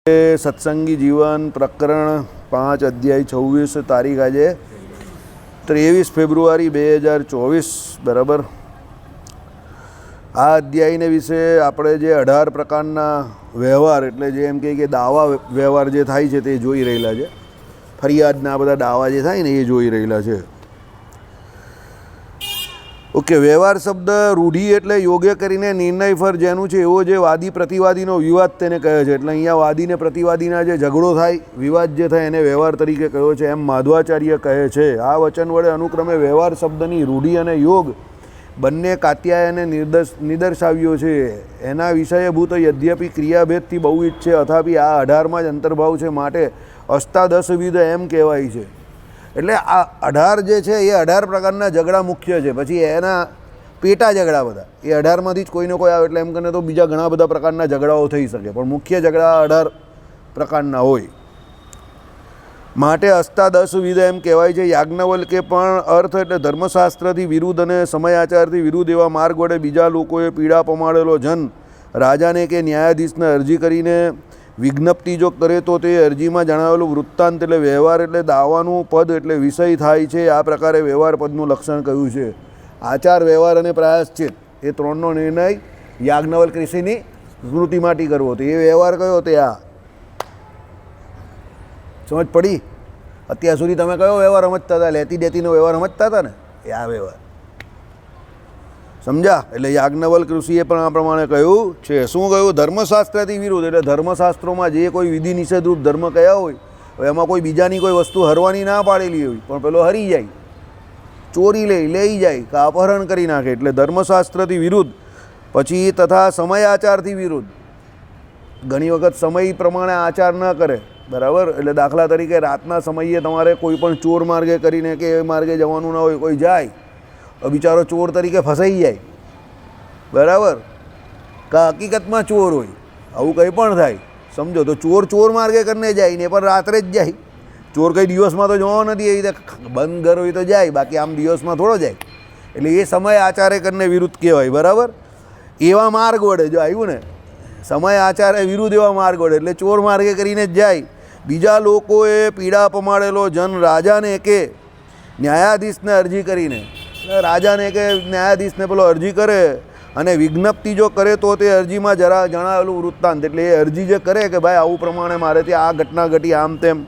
सत्संगी जीवन प्रकरण 5 अध्याय 26 तारीख आज 23 फेब्रुआरी 2024 बराबर। आ अध्याय ने विषे आपणे जे 18 प्रकारना व्यवहार एटले जे एम के दावा व्यवहार जे थाय छे ते जोई रहेला छे। फरियादना बधा दावा जे थाय ने ए जोई रहेला छे। ओके, व्यवहार शब्द रूढ़ी एटले योग्य करीने निर्णय पर जेनुं छे एवो जे वादी प्रतिवादीनो विवाद तेने कहे छे। एटले अहींया वादी ने प्रतिवादीना जे झगड़ो थाय विवाद जे थाय एने व्यवहार तरीके कह्यो छे एम माधवाचार्य कहे छे। आ वचन वडे अनुक्रमे व्यवहार शब्दनी रूढ़ी अने योग बंने कात्यायने निदर्शाव्यो छे। एना विषयभूत यद्यपि क्रियाभेदथी बहुविध छे अथापि आ 18मां ज अंतर्भाव छे माटे अष्टादशविध एम कहेवाय छे। એટલે આ 18 જે છે એ 18 પ્રકારના ઝઘડા મુખ્ય છે। પછી એના પેટા ઝઘડા બધા એ 18માંથી જ કોઈને કોઈ આવે એટલે એમ કરીને તો બીજા ઘણા બધા પ્રકારના ઝઘડાઓ થઈ શકે, પણ મુખ્ય ઝઘડા 18 પ્રકારના હોય માટે અષ્ટાદશવિધ એમ કહેવાય છે। યાજ્ઞવલ્કે પણ અર્થ એટલે ધર્મશાસ્ત્રથી વિરુદ્ધ અને સમયાચારથી વિરુદ્ધ એવા માર્ગ વડે બીજા લોકોએ પીડા પમાડેલો જન રાજાને કે ન્યાયાધીશને અરજી કરીને विज्ञप्ति जो करे तो ते अरजी में जणावेलुं वृत्तांत एटले व्यवहार एटले दावानुं पद एटले विषय थाय छे। आ प्रकारे व्यवहार पदनुं लक्षण कह्युं छे। आचार व्यवहार अने प्रायश्चित ए त्रणनो निर्णय याज्ञवल्क ऋषिनी स्मृतिमांथी करवो तो ए व्यवहार कयो ते आ समझ पड़ी। अत्यार सुधी तमे कयो व्यवहार समजता हता? लेती देतीनो व्यवहार समजता हता ने? ए आ व्यवहार समझा। एटले याज्ञवल्क ऋषिए पण आ प्रमाणे कह्युं छे। शुं कह्युं? धर्मशास्त्रथी विरुद्ध एटले धर्मशास्त्रोमां जे कोई विधि निषेधरूप धर्म कह्या होय, एमां कोई बीजानी कोई वस्तु हरवानी ना पाडेली होय पण पेलो हरी जाय, चोरी लई जाय के अपहरण करी नाखे एटले धर्मशास्त्रथी विरुद्ध। पछी तथा समयाचारथी विरुद्ध, घणी वखत समय प्रमाणे आचार न करे बराबर। एटले दाखला तरीके रातना समये तमारे कोई पण चोर मार्गे करीने के मार्गे जवानुं न होय, कोई जाय बिचारो चोर तरीके फसाई जाए बराबर, का हकीकत में चोर होय आવું કંઈ પણ થાય समझो। तो चोर चोर मार्गे करने जाए ने पर रात्रे ज जाए। चोर कई दिवस में तो जवा नहीं, ए बंद घर होय तो जाए, बाकी आम दिवस में थोड़ो जाए। एटले ए समय आचारे करने विरुद्ध कहेवाय बराबर। एवा मार्ग वडे जो आव्युं ने समय आचारे विरुद्ध एवा मार्ग वडे एटले चोर मार्गे करीने ज जाए। बीजा लोकोए पीड़ा पमाड़ेलो जन राजाने के न्यायाधीशने अरजी करीने, राजा ने के न्यायाधीश ने पेलो अरजी करे अने विज्ञप्ति जो करे तो ते अरजी में जरा जणावेलुं वृत्तांत एटले अरजी जे करे कि भाई आवुं प्रमाणे मारे त्यां आ घटना घटी आम तेम,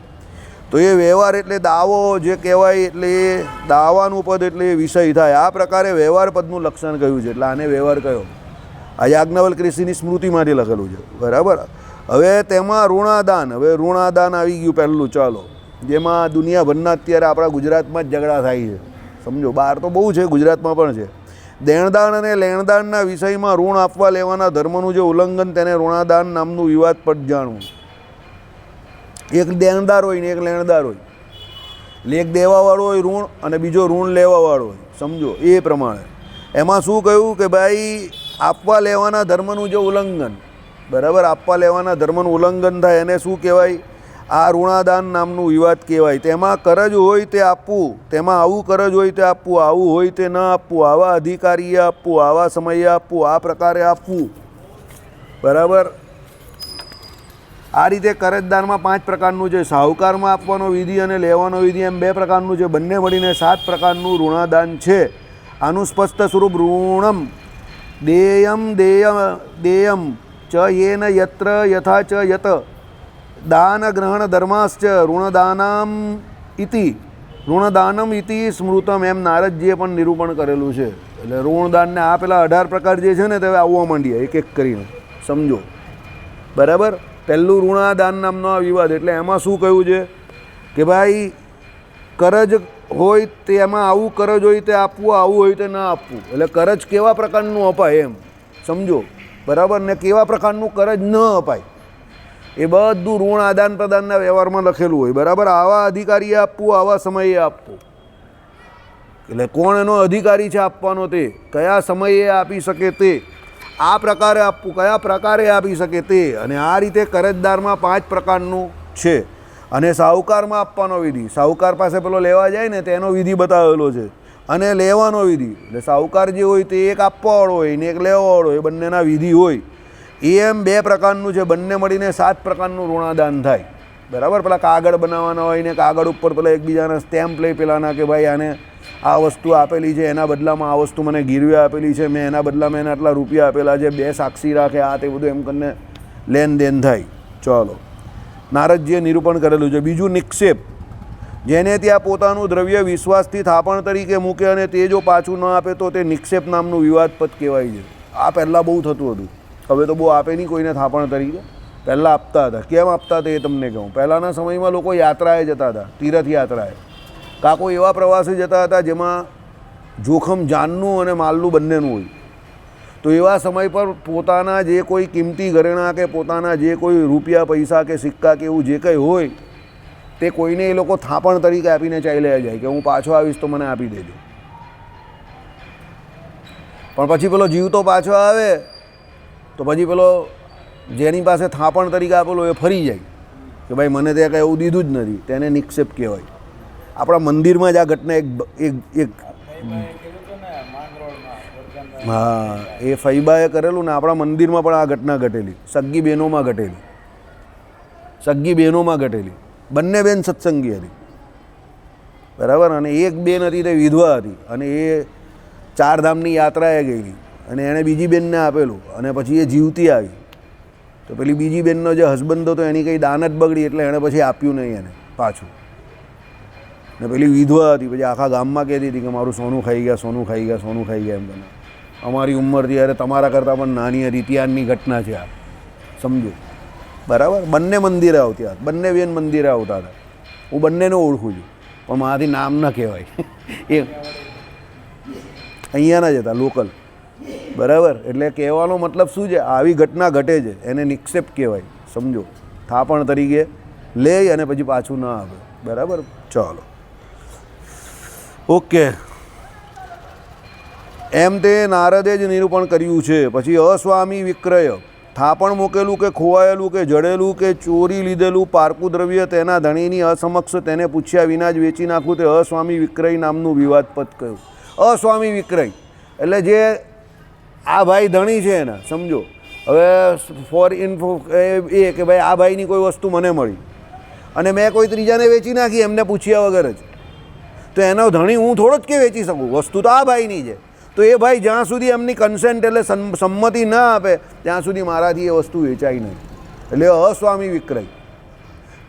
तो ये व्यवहार एटले दावो जे कहेवाय एटले दावानुं पद एटले विषय थाय। आ प्रकारे व्यवहार पदनुं लक्षण कह्युं छे एटले आने व्यवहार कह्यो। आ याज्ञवल्क ऋषिनी स्मृतिमांथी लखेलुं छे बराबर। हवे तेमां ऋणादान, हवे ऋणादान आवी गयुं पहेલું। चालो, जेमां दुनियाभરના અત્યારે આપણા ગુજરાતમાં જ ઝઘડા થાય છે समझो। बहार तो बहु है, गुजरात में पण है। देणदान अने लेणदानना विषय में ऋण आपवा लेवाना धर्मनुं जे उल्लंघन तेने ऋणादान नामनुं विवादपद जाणવું। एक देणदार होय ने एक लेणदार होय, एक देवावाळो होय ऋण अने बीजो ऋण लेवावाळो होय समझो। ए प्रमाणे एमां शुं कह्युं के भाई आपवा लेवाना धर्मनुं जे उल्लंघन बराबर, आपवा लेवाना धर्मनुं उल्लंघन थाय एने शुं कहेवाय? आ ऋणादान नामनुं विवाद कहेवाय। तेमां करज होय ते आपवुं, तेमां आवुं करज होय ते आपवुं, आवुं होय ते न आपवुं, आवा अधिकारीए आपवुं, आवा समये आपवुं, आ प्रकारे आपवुं बराबर। आ रीते करजदारमां 5 प्रकारनुं छे। साहुकारमा आपवानो विधि अने लेवानो विधि एम 2 प्रकारनुं छे। बंने मळीने 7 प्रकारनुं ऋणादान छे। आनुं स्पष्ट स्वरूप ऋणम देयम देयम देयम च येन यत्र यथा च यत दान ग्रहण धर्माश्च ऋणदानम इति स्मृतम एम नारदजीए पण निरूपण करेलुं छे। एटले ऋणदान ने आ पेला 18 प्रकार जे छे ने ते आववा मांडीए एक एक करीने समझो बराबर। पहेलुं ऋणादान नामनो आ विवाद एटले एमां शुं कह्युं छे के भाई करज होय ते एमां आवुं करज होय ते आपवुं, आवुं होय ते न आपवुं। एटले करज केवा प्रकारनुं अपाय एम समझो बराबर, ने केवा प्रकारनुं करज न अपाय ए बधुं ऋण आदान प्रदानना व्यवहारमां लखेलुं होय बराबर। आवा अधिकारीए आपवुं, आवा समये आपवुं एटले कोण एनो अधिकारी छे आपवानो ते, कया समये आपी शके ते, आ प्रकारे आपवुं, कया प्रकारे आपी शके ते। अने आ रीते करजदारमां 5 प्रकारनुं छे। अने साहुकारमा आपवानो विधि, साहुकार पासे पेलो लेवा जाय ने तेनो विधि बतावेलो छे अने लेवानो विधि एटले साहुकार जे होय ते एक आपवावाळो होय ने एक लेवावाळो होय, बंनेना विधि होय। એમ 2 પ્રકારનું છે, બંને મળીને 7 પ્રકારનું ઋણાદાન થાય. બરાબર. પેલા કાગળ બનાવવાના હોય ને કાગળ ઉપર પેલા એકબીજાના સ્ટેમ્પ લઈ પેલાના કે ભાઈ આને આ વસ્તુ આપેલી છે, એના બદલામાં આ વસ્તુ મને ગીરવે આપેલી છે, મેં એના બદલામાં એને આટલા રૂપિયા આપેલા છે, 2 સાક્ષી રાખે, આ તે બધું એમ કરીને લેનદેન થાય. ચાલો, નારદજીએ નિરૂપણ કરેલું છે. બીજું નિક્ષેપ, જેને ત્યાં પોતાનું દ્રવ્ય વિશ્વાસથી થાપણ તરીકે મૂકે અને તે જો પાછું ન આપે તો તે નિક્ષેપ નામનું વિવાદપદ કહેવાય છે. આ પહેલાં બહુ થતું હતું, હવે તો બહુ આપે નહીં કોઈને થાપણ તરીકે. પહેલાં આપતા હતા. કેમ આપતા હતા એ તમને કહું. પહેલાંના સમયમાં લોકો યાત્રાએ જતા હતા, તીર્થયાત્રાએ, કાં કોઈ એવા પ્રવાસે જતા હતા જેમાં જોખમ જાનનું અને માલનું બંનેનું હોય. તો એવા સમય પર પોતાના જે કોઈ કિંમતી ઘરેણાં કે પોતાના જે કોઈ રૂપિયા પૈસા કે સિક્કા કે એવું જે કંઈ હોય તે કોઈને એ લોકો થાપણ તરીકે આપીને ચાલ્યા જાય કે હું પાછો આવીશ તો મને આપી દેજો. પણ પછી પેલો જીવતો પાછો આવે તો પછી પેલો જેની પાસે થાપણ તરીકે આપેલો એ ફરી જાય કે ભાઈ મને ત્યાં કાંઈ એવું દીધું જ નથી, તેને નિક્ષેપ કહેવાય. આપણા મંદિરમાં જ આ ઘટના એક હા એ ફૈબાએ કરેલું ને આપણા મંદિરમાં પણ આ ઘટના ઘટેલી, સગ્ગી બહેનોમાં ઘટેલી. સગ્ગી બહેનોમાં ઘટેલી. બંને બેન સત્સંગી હતી. બરાબર. અને એક બેન હતી તે વિધવા હતી અને એ 4 ધામની યાત્રાએ ગયેલી અને એણે બીજી બેનને આપેલું અને પછી એ જીવતી આવી તો પેલી બીજી બેનનો જે હસબન્ડ હતો એની કંઈ દાન જ બગડી એટલે એણે પછી આપ્યું નહીં એને પાછું. ને પેલી વિધવા હતી, પછી આખા ગામમાં કહેતી હતી કે મારું સોનું ખાઈ ગયા, સોનું ખાઈ ગયા, સોનું ખાઈ ગયા એમ બને. અમારી ઉંમરથી અરે તમારા કરતાં પણ નાની હતી ત્યારની ઘટના છે આ, સમજો. બરાબર. બંને મંદિરે આવતી હતા, બંને બેન મંદિરે આવતા હતા. હું બંનેને ઓળખું છું પણ મારાથી નામ ન કહેવાય. એ અહીંયાના જ હતા, લોકલ. બરાબર. એટલે કહેવાનો મતલબ શું છે, આવી ઘટના ઘટે છે એને નિક્ષેપ કહેવાય, સમજો. થાપણ તરીકે લે અને પછી પાછું ના આવે. બરાબર. ચાલો, ઓકે. એમ તે નારદે જ નિરૂપણ કર્યું છે. પછી અસ્વામી વિક્રય, થાપણ મૂકેલું કે ખોવાયેલું કે જડેલું કે ચોરી લીધેલું પારકું દ્રવ્ય તેના ધણીની અસમક્ષ તેને પૂછ્યા વિના જ વેચી નાખવું તે અસ્વામી વિક્રય નામનું વિવાદપદ કહ્યું. અસ્વામી વિક્રય એટલે જે આ ભાઈ ધણી છે એના, સમજો. હવે ફોર ઇન્ફો એ કે ભાઈ આ ભાઈની કોઈ વસ્તુ મને મળી અને મેં કોઈ ત્રીજાને વેચી નાખી એમને પૂછ્યા વગર જ, તો એનો ધણી હું થોડો જ કે વેચી શકું. વસ્તુ તો આ ભાઈની છે. તો એ ભાઈ જ્યાં સુધી એમની કન્સેન્ટ એટલે સંમતિ ના આપે ત્યાં સુધી મારાથી એ વસ્તુ વેચાય નહીં. એટલે અસ્વામી વિક્રય.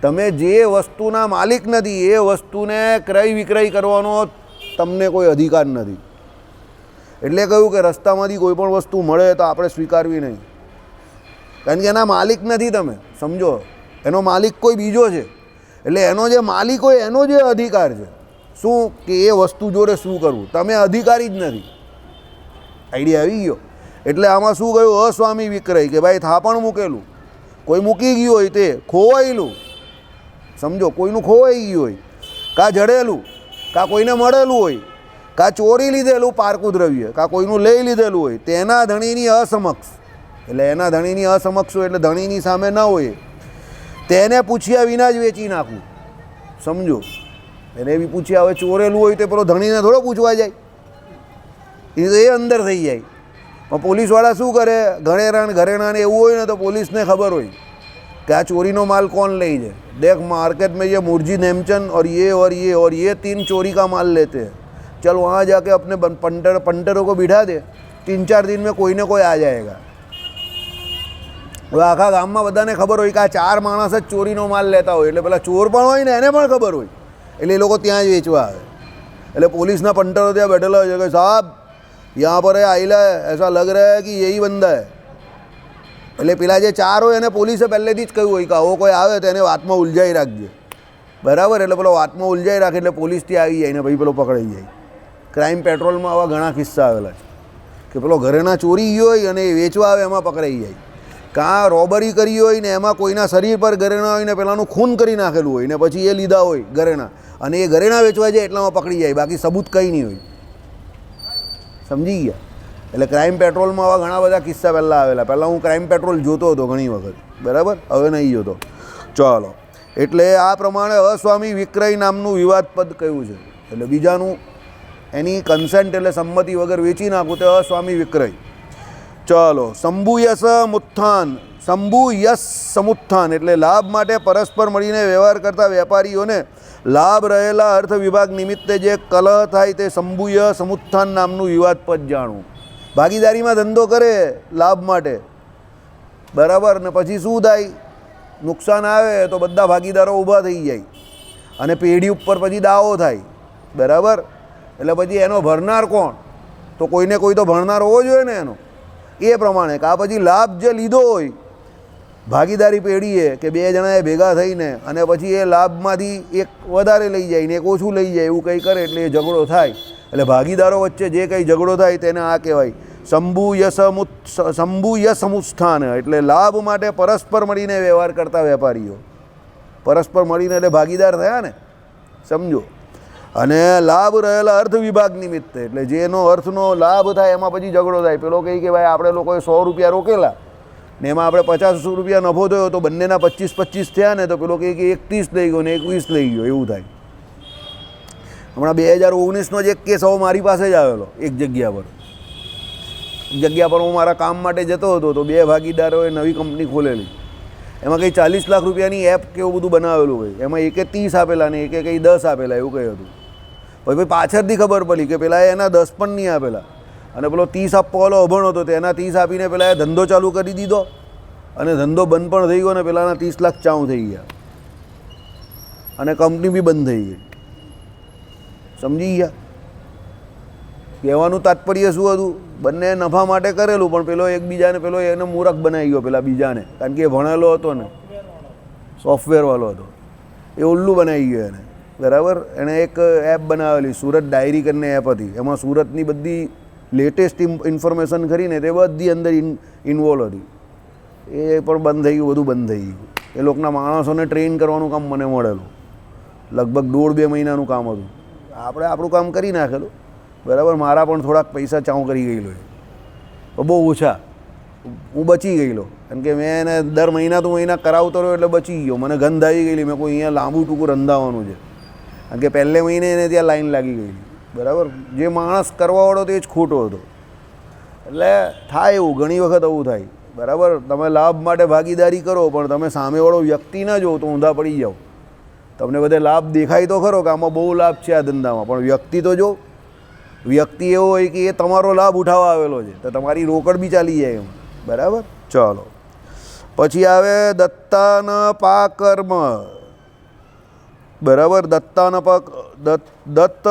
તમે જે વસ્તુના માલિક નથી એ વસ્તુને ક્રય વિક્રય કરવાનો તમને કોઈ અધિકાર નથી. એટલે કહ્યું કે રસ્તામાંથી કોઈ પણ વસ્તુ મળે તો આપણે સ્વીકારવી નહીં, કારણ કે એના માલિક નથી તમે, સમજો. એનો માલિક કોઈ બીજો છે. એટલે એનો જે માલિક હોય એનો જે અધિકાર છે શું કે એ વસ્તુ જોડે શું કરવું, તમે અધિકારી જ નથી. આઈડિયા આવી ગયો. એટલે આમાં શું કહ્યું, અસ્વામી વિક્રય કે ભાઈ થાપણ મૂકેલું, કોઈ મૂકી ગયું હોય તે ખોવાયેલું, સમજો. કોઈનું ખોવાઈ ગયું હોય, કાં જડેલું, કાં કોઈને મળેલું હોય, કાં ચોરી લીધેલું પારકું દ્રવ્ય, કાં કોઈનું લઈ લીધેલું હોય તેના ધણીની અસમક્ષ. એટલે એના ધણીની અસમક્ષ હોય એટલે ધણીની સામે ન હોય, તેને પૂછ્યા વિના જ વેચી નાખવું, સમજો. એને બી પૂછ્યા, હવે ચોરેલું હોય તો પેલો ધણીને થોડો પૂછવા જાય, એ તો એ અંદર થઈ જાય. પણ પોલીસવાળા શું કરે, ઘરેણાને એવું હોય ને તો પોલીસને ખબર હોય कि आ चोरी नो माल कौन ले जाए। देख मार्केट में ये मुर्जी नेमचंद और ये 3 चोरी का माल लेते हैं, चल वहाँ जाके अपने पंटरों को बिठा दे, 3-4 दिन में कोई ना कोई आ जाएगा। आखा गाम में बधाने खबर हो कि आ 4 माणस ज चोरीनो माल लेता हो, એટલે પેલા ચોર પણ હોય ને એને પણ ખબર હોય, એટલે એ લોકો ત્યાં જ વેચવા આવે। એટલે પોલીસના पंटरो ત્યાં બેઠેલા હોય કે સાહેબ यहाँ पर आइला है, ऐसा लग रहा है कि यही बंदा है। એટલે પેલા જે 4 હોય એને પોલીસે પહેલેથી જ કહ્યું હોય કે આવો કોઈ આવે તો એને વાતમાં ઉલઝાઈ રાખજે, બરાબર। એટલે પેલો વાતમાં ઉલઝાઈ રાખે એટલે પોલીસ ત્યાં આવી જાય ને ભાઈ પેલો પકડાઈ જાય। ક્રાઇમ પેટ્રોલમાં આવા ઘણા કિસ્સા આવેલા છે કે પેલો ઘરેણા ચોરી ગયો હોય અને વેચવા આવે એમાં પકડાઈ જાય, કાં રોબરી કરી હોય ને એમાં કોઈના શરીર પર ઘરેણા હોય ને પેલાનું ખૂન કરી નાખેલું હોય ને પછી એ લીધા હોય ઘરેણા અને એ ઘરેણા વેચવા જાય એટલામાં પકડી જાય, બાકી સબૂત કંઈ નહીં હોય, સમજી ગયા। એટલે ક્રાઇમ પેટ્રોલમાં આવા ઘણા બધા કિસ્સા પહેલાં આવેલા। પહેલાં હું ક્રાઇમ પેટ્રોલ જોતો હતો ઘણી વખત, બરાબર, હવે નહીં જોતો। ચાલો, એટલે આ પ્રમાણે અસ્વામી વિક્રય નામનું વિવાદપદ કયું છે, એટલે બીજાનું એની કન્સેન્ટ એટલે સંમતિ વગર વેચી નાખવું તે અસ્વામી વિક્રય। ચલો શંભુ યશ મુત્થાન, શંભુ યશ સમુત્થાન એટલે લાભ માટે પરસ્પર મળીને વ્યવહાર કરતા વેપારીઓને લાભ રહેલા અર્થ વિભાગ નિમિત્તે જે કલહ થાય તે શંભુય સમુત્થાન નામનું વિવાદપદ જાણવું. ભાગીદારીમાં ધંધો કરે લાભ માટે, બરાબર, ને પછી શું થાય, નુકસાન આવે તો બધા ભાગીદારો ઊભા થઈ જાય અને પેઢી ઉપર પછી દાવો થાય, બરાબર. એટલે પછી એનો ભરનાર કોણ, તો કોઈને કોઈ તો ભરનાર હોવો જોઈએ ને એનો. એ પ્રમાણે કે આ પછી લાભ જે લીધો હોય ભાગીદારી પેઢીએ કે બે જણાએ ભેગા થઈને અને પછી એ લાભમાંથી એક વધારે લઈ જાય ને એક ઓછું લઈ જાય એવું કંઈ કરે એટલે એ ઝઘડો થાય. એટલે ભાગીદારો વચ્ચે જે કંઈ ઝઘડો થાય તેને આ કહેવાય શંભુ યસમુત્થાન. એટલે લાભ માટે પરસ્પર મળીને વ્યવહાર કરતા વેપારીઓ, પરસ્પર મળીને એટલે ભાગીદાર થયા ને, સમજો. અને લાભ રહેલા અર્થ વિભાગ નિમિત્તે એટલે જેનો અર્થનો લાભ થાય એમાં પછી ઝઘડો થાય. પેલો કહે કે ભાઈ આપણે લોકોએ 100 રૂપિયા રોકેલા ને એમાં આપણે 50 રૂપિયા નફો થયો તો બંનેના 25 થયા ને, તો પેલો કહે કે 31 લઈ ગયો ને 21 લઈ ગયો, એવું થાય. હમણાં 2019નો જ એક કેસ હવે મારી પાસે જ આવેલો. એક જગ્યા પર હું મારા કામ માટે જતો હતો તો બે ભાગીદારોએ નવી કંપની ખોલેલી. એમાં કંઈ 40 લાખ રૂપિયાની એપ કે એવું બધું બનાવેલું હોય. એમાં એકે 30 આપેલા ને એકે કંઈ 10 આપેલા એવું કંઈ હતું. પછી પાછળથી ખબર પડી કે પેલા એના 10 પણ નહીં આપેલા અને પેલો 30 આપવાવાળો અભણ હતો તેના 30 આપીને પેલા એ ધંધો ચાલુ કરી દીધો અને ધંધો બંધ પણ થઈ ગયો અને પેલાના 30 લાખ ચાઉં થઈ ગયા અને કંપની બી બંધ થઈ ગઈ. સમજી ગયા? કહેવાનું તાત્પર્ય શું હતું, બંને નફા માટે કરેલું પણ પેલો એકબીજાને પેલો એને મૂરખ બનાવી ગયો પેલા બીજાને, કારણ કે એ ભણેલો હતો ને, સોફ્ટવેરવાળો હતો, એ ઉલ્લુ બનાવી ગયો એને, બરાબર. એણે એક એપ બનાવેલી સુરત ડાયરી કરીને એપ હતી. એમાં સુરતની બધી લેટેસ્ટ ઇન્ફોર્મેશન કરીને તે બધી અંદર ઇન્વોલ્વ હતી. એ પણ બંધ થઈ ગયું, બધું બંધ થઈ ગયું. એ લોકોના માણસોને ટ્રેન કરવાનું કામ મને મળેલું, લગભગ 1.5-2 મહિનાનું કામ હતું. આપણે આપણું કામ કરી નાખેલું, બરાબર. મારા પણ થોડાક પૈસા ચાઉં કરી ગયેલો એ બહુ ઓછા, હું બચી ગયેલો કારણ કે મેં એને દર મહિના કરાવતો રહ્યો એટલે બચી ગયો. મને ગંધ આવી ગયેલી, મેં કોઈ અહીંયા લાંબુ ટૂંકું રંધાવાનું છે કારણ કે પહેલે મહિને એને ત્યાં લાઈન લાગી ગયેલી, બરાબર. જે માણસ કરવાવાળો તે જ ખોટો હતો. એટલે થાય એવું, ઘણી વખત આવું થાય, બરાબર. તમે લાભ માટે ભાગીદારી કરો પણ તમે સામેવાળો વ્યક્તિ ના જો તો ઊંધા પડી જાઓ. તમને બધે લાભ દેખાય તો ખરો કે આમાં બહુ લાભ છે આ ધંધામાં, પણ વ્યક્તિ તો જો. વ્યક્તિ એવો હોય કે એ તમારો લાભ ઉઠાવવા આવેલો છે તો તમારી રોકડ બી ચાલી જાય એમ, બરાબર. ચાલો પછી આવે દત્તાન પાકર્મ, બરાબર. દત્તાન દત્ત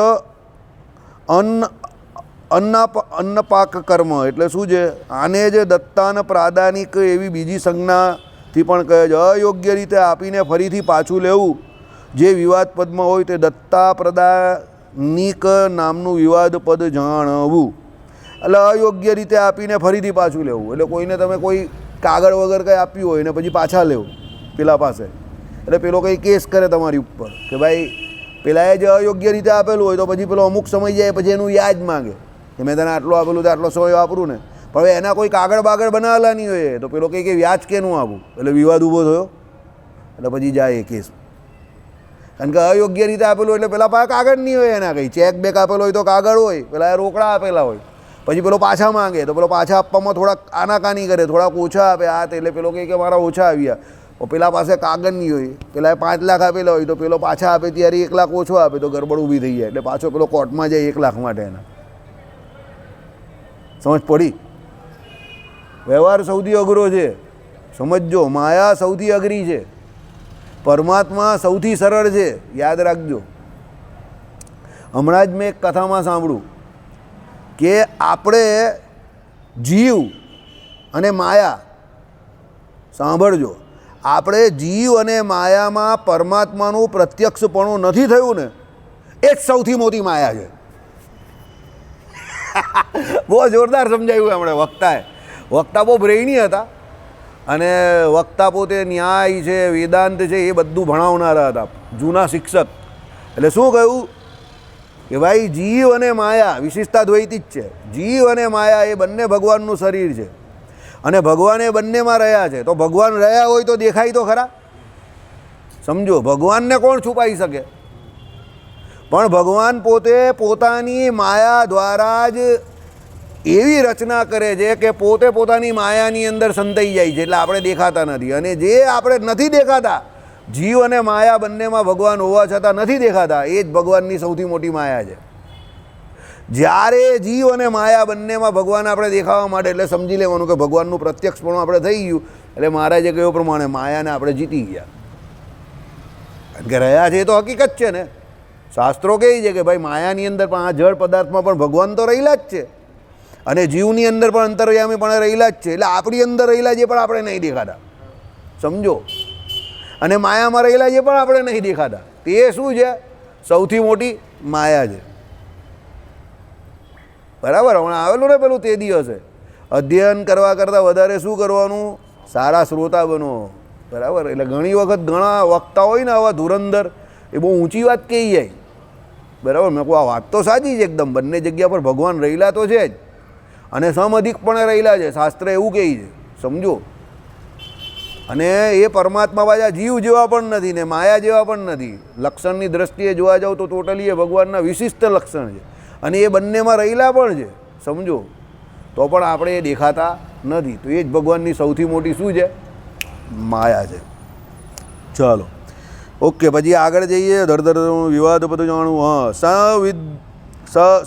અન્ન પાક કર્મ એટલે શું છે? આને જે દત્તાન પ્રાદાનિક એવી બીજી સંજ્ઞાથી પણ કહે છે. અયોગ્ય રીતે આપીને ફરીથી પાછું લેવું જે વિવાદ પદમાં હોય તે દત્તા પ્રદાનિક નામનું વિવાદ પદ જાણવું. એટલે અયોગ્ય રીતે આપીને ફરીથી પાછું લેવું એટલે કોઈને તમે કોઈ કાગળ વગર કંઈ આપ્યું હોય ને પછી પાછા લેવું પેલા પાસે, એટલે પેલો કંઈ કેસ કરે તમારી ઉપર કે ભાઈ પેલાએ જે અયોગ્ય રીતે આપેલું હોય તો પછી પેલો અમુક સમય જાય પછી એનું યાદ માગે કે મેં તને આટલું આપેલું તો આટલો સમય વાપરું ને, પણ હવે એના કોઈ કાગળ બાગળ બનાવેલા નહીં હોય તો પેલો કહે કે વ્યાજ કેનું આપું, એટલે વિવાદ ઊભો થયો એટલે પછી જાય એ કેસ. કારણ કે અયોગ્ય રીતે આપેલું એટલે પેલા પાસે કાગળ નહીં હોય, એના કંઈ ચેક બેક આપેલો હોય તો કાગળ હોય, પેલા એ રોકડા આપેલા હોય, પછી પેલો પાછા માંગે તો પેલો પાછા આપવામાં થોડાક આનાકાની કરે, થોડાક ઓછા આપે આ તે, એટલે પેલો કહે કે મારા ઓછા આવ્યા. પેલા પાસે કાગળ નહીં હોય, પેલા 5 લાખ આપેલા હોય તો પેલો પાછા આપે ત્યારે 1 લાખ ઓછો આપે તો ગરબડ ઊભી થઈ જાય, એટલે પાછો પેલો કોર્ટમાં જાય 1 લાખ માટે. એના સમજ પડી? વ્યવહાર સૌથી અઘરો છે, સમજજો. માયા સૌથી અઘરી છે, પરમાત્મા સૌથી સરળ છે, યાદ રાખજો. હમણાં જ મેં એક કથામાં સાંભળ્યું કે આપણે જીવ અને માયા, સાંભળજો, આપણે જીવ અને માયામાં પરમાત્માનું પ્રત્યક્ષપણું નથી થયું ને એ જ સૌથી મોટી માયા છે. બહુ જોરદાર સમજાયું હમણાં વક્તાએ. વક્તા બહુ બ્રેઇની હતા અને વક્તા પોતે ન્યાય છે, વેદાંત છે, એ બધું ભણાવનારા હતા, જૂના શિક્ષક. એટલે શું કહ્યું કે ભાઈ જીવ અને માયા વિશિષ્ટા દ્વૈતી જ છે. જીવ અને માયા એ બંને ભગવાનનું શરીર છે અને ભગવાન એ બંનેમાં રહ્યા છે. તો ભગવાન રહ્યા હોય તો દેખાય તો ખરા, સમજો. ભગવાનને કોણ છુપાઈ શકે? પણ ભગવાન પોતે પોતાની માયા દ્વારા જ એવી રચના કરે છે કે પોતે પોતાની માયાની અંદર સંતાઈ જાય છે, એટલે આપણે દેખાતા નથી. અને જે આપણે નથી દેખાતા, જીવ અને માયા બંનેમાં ભગવાન હોવા છતાં નથી દેખાતા, એ જ ભગવાનની સૌથી મોટી માયા છે. જ્યારે જીવ અને માયા બંનેમાં ભગવાન આપણે દેખાવા માટે, એટલે સમજી લેવાનું કે ભગવાનનું પ્રત્યક્ષપણું આપણે થઈ ગયું. એટલે મહારાજે કહ્યું પ્રમાણે માયાને આપણે જીતી ગયા. કારણ કે રહ્યા છે એ તો હકીકત છે ને. શાસ્ત્રો કહે છે કે ભાઈ માયાની અંદર પણ, આ જળ પદાર્થમાં પણ ભગવાન તો રહેલા જ છે, અને જીવની અંદર પણ અંતર્યામી પણ રહેલા જ છે. એટલે આપણી અંદર રહેલા જે પણ આપણે નહીં દેખાતા, સમજો. અને માયામાં રહેલા જે પણ આપણે નહીં દેખાતા, તે શું છે? સૌથી મોટી માયા છે. બરાબર. હમણાં આવેલું ને પેલું તે દિવસે, અધ્યયન કરવા કરતાં વધારે શું કરવાનું? સારા શ્રોતા બનો. બરાબર. એટલે ઘણી વખત ઘણા વક્તા હોય ને આવા ધુરંધર, એ બહુ ઊંચી વાત કહી જાય. બરાબર. મેં કહું આ વાત તો સાચી છે એકદમ, બંને જગ્યા પર ભગવાન રહેલા તો છે જ, અને સમઅધિક પણ રહેલા છે. શાસ્ત્ર એવું કહે છે, સમજો. અને એ પરમાત્મા પાછા જીવ જેવા પણ નથી ને માયા જેવા પણ નથી. લક્ષણની દ્રષ્ટિએ જોવા જાવ તો ટોટલી એ ભગવાનના વિશિષ્ટ લક્ષણ છે, અને એ બંનેમાં રહેલા પણ છે, સમજો. તો પણ આપણે એ દેખાતા નથી. તો એ જ ભગવાનની સૌથી મોટી શું છે? માયા છે. ચાલો, ઓકે. પછી આગળ જઈએ. ધરધર વિવાદ બધું જાણવું. હા,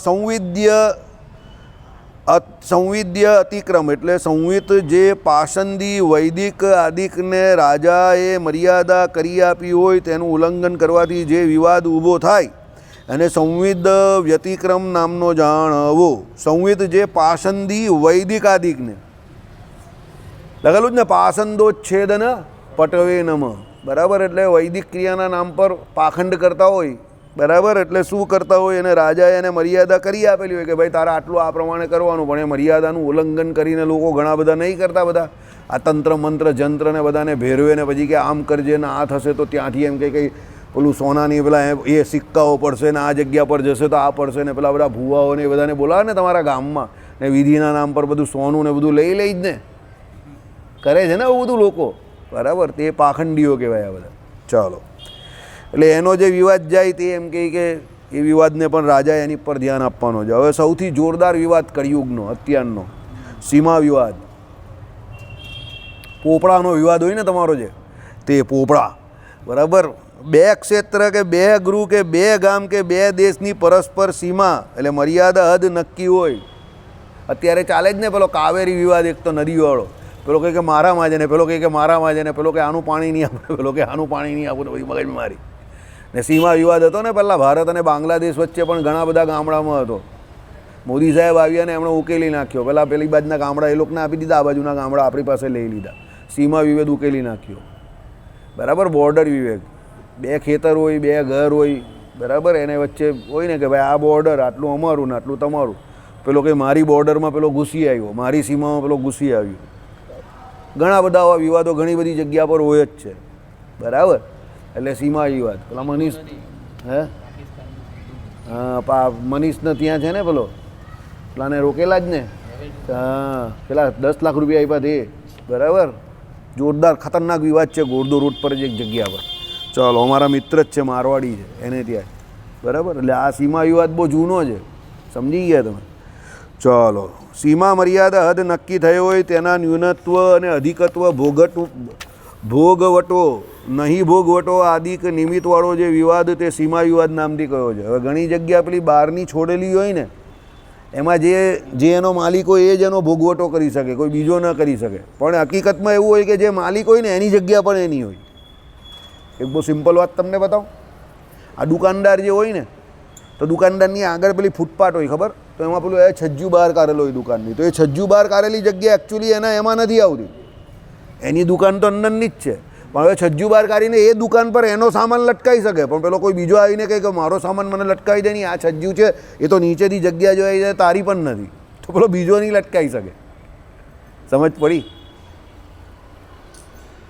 સંવિદ્ય અતિક્રમ એટલે સંવિત, જે પાષંદી વૈદિક આદિકને રાજાએ મર્યાદા કરી આપી હોય તેનું ઉલ્લંઘન કરવાથી જે વિવાદ ઊભો થાય અને સંવિદ વ્યતિક્રમ નામનો જાણવો. સંવિદ જે પાષંદી વૈદિક આદિકને લખેલું જ ને, પાષંદોચ્છેદન પટવે નમ. બરાબર. એટલે વૈદિક ક્રિયાના નામ પર પાખંડ કરતા હોય. બરાબર. એટલે શું કરતા હોય? એને રાજાએ એને મર્યાદા કરી આપેલી હોય કે ભાઈ તારા આટલું આ પ્રમાણે કરવાનું, પણ એ મર્યાદાનું ઉલ્લંઘન કરીને લોકો ઘણા બધા નહીં કરતા. બધા આ તંત્ર મંત્ર જંત્ર ને બધાને ભેરવે ને પછી કે આમ કરજે ને આ થશે તો ત્યાંથી એમ કે કંઈ પેલું સોનાની પેલા એ સિક્કાઓ પડશે ને આ જગ્યા પર જશે તો આ પડશે ને પેલા બધા ભૂવાઓને એ બધાને બોલાવે ને તમારા ગામમાં, ને વિધિના નામ પર બધું સોનું ને બધું લઈ જ ને કરે છે ને એવું બધું લોકો. બરાબર. તે પાખંડીઓ કહેવાય આ બધા. ચાલો, એટલે એનો જે વિવાદ જાય તે એમ કહે કે એ વિવાદને પણ રાજાએ એની પર ધ્યાન આપવાનો છે. હવે સૌથી જોરદાર વિવાદ કળિયુગનો અત્યારનો સીમા વિવાદ, પોપડાનો વિવાદ હોય ને તમારો જે, તે પોપડા. બરાબર. બે ક્ષેત્ર કે બે ગૃહ કે બે ગામ કે બે દેશની પરસ્પર સીમા એટલે મર્યાદા હદ નક્કી હોય. અત્યારે ચાલે જ ને પેલો કાવેરી વિવાદ, એક તો નદીવાળો. પેલો કહે કે મારામાં છે ને પેલો કહે કે મારામાં છે ને પેલો કે આનું પાણી નહીં આપે, પેલો કે આનું પાણી નહીં આપું, બધી મગજ મારી. ને સીમા વિવાદ હતો ને પહેલાં ભારત અને બાંગ્લાદેશ વચ્ચે પણ ઘણા બધા ગામડામાં હતો. મોદી સાહેબ આવ્યા ને એમણે ઉકેલી નાખ્યો. પહેલાં પેલી બાજુના ગામડા એ લોકોને આપી દીધા, આ બાજુના ગામડા આપણી પાસે લઈ લીધા. સીમા વિવાદ ઉકેલી નાખ્યો. બરાબર. બોર્ડર વિવેક, બે ખેતર હોય, બે ઘર હોય. બરાબર. એને વચ્ચે હોય ને કે ભાઈ આ બોર્ડર આટલું અમારું ને આટલું તમારું. પેલો કે મારી બોર્ડરમાં પેલો ઘૂસી આવ્યો, મારી સીમામાં પેલો ઘૂસી આવ્યો. ઘણા બધા આવા વિવાદો ઘણી બધી જગ્યા પર હોય જ છે. બરાબર. એટલે સીમા વિવાદ પેલા મનીષ, હા મનીષને ત્યાં છે ને પેલો પેલાને રોકેલા જ ને, હા પેલા 10 લાખ રૂપિયા આપ્યા તે. બરાબર. જોરદાર ખતરનાક વિવાદ છે ગોરદો રોડ પર જ એક જગ્યા પર. ચાલો, અમારા મિત્ર જ છે, મારવાડી છે, એને ત્યાં. બરાબર. એટલે આ સીમા વિવાદ બહુ જૂનો છે, સમજી ગયા તમે. ચાલો, સીમા મર્યાદા હદ નક્કી થયો હોય તેના ન્યૂનત્વ અને અધિકત્વ ભોગવટો નહીં ભોગવટો આદિક નિમિત્તવાળો જે વિવાદ તે સીમા વિવાદ નામથી કયો છે. હવે ઘણી જગ્યા પેલી બહારની છોડેલી હોય ને એમાં જે એનો માલિક હોય એ જ એનો ભોગવટો કરી શકે, કોઈ બીજો ન કરી શકે. પણ હકીકતમાં એવું હોય કે જે માલિક હોય ને એની જગ્યા પણ એની હોય. એક બહુ સિમ્પલ વાત તમને બતાવું. આ દુકાનદાર જે હોય ને, તો દુકાનદારની આગળ પેલી ફૂટપાથ હોય, ખબર? તો એમાં પેલું એ છજ્જુ બહાર કાઢેલો હોય દુકાનની. તો એ છજ્જુ બહાર કાઢેલી જગ્યા એકચ્યુઅલી એમાં નથી આવતી, એની દુકાન તો અંદરની જ છે. પણ હવે છજ્જુ બહાર કાઢીને એ દુકાન પર એનો સામાન લટકાઈ શકે, પણ પેલો કોઈ બીજો આવીને કહે કે મારો સામાન મને લટકાવી દે નહીં, આ છજ્જુ છે એ તો નીચેથી જગ્યા જોઈ જાય તારી પણ નથી, તો પેલો બીજો નહીં લટકાઈ શકે. સમજ પડી?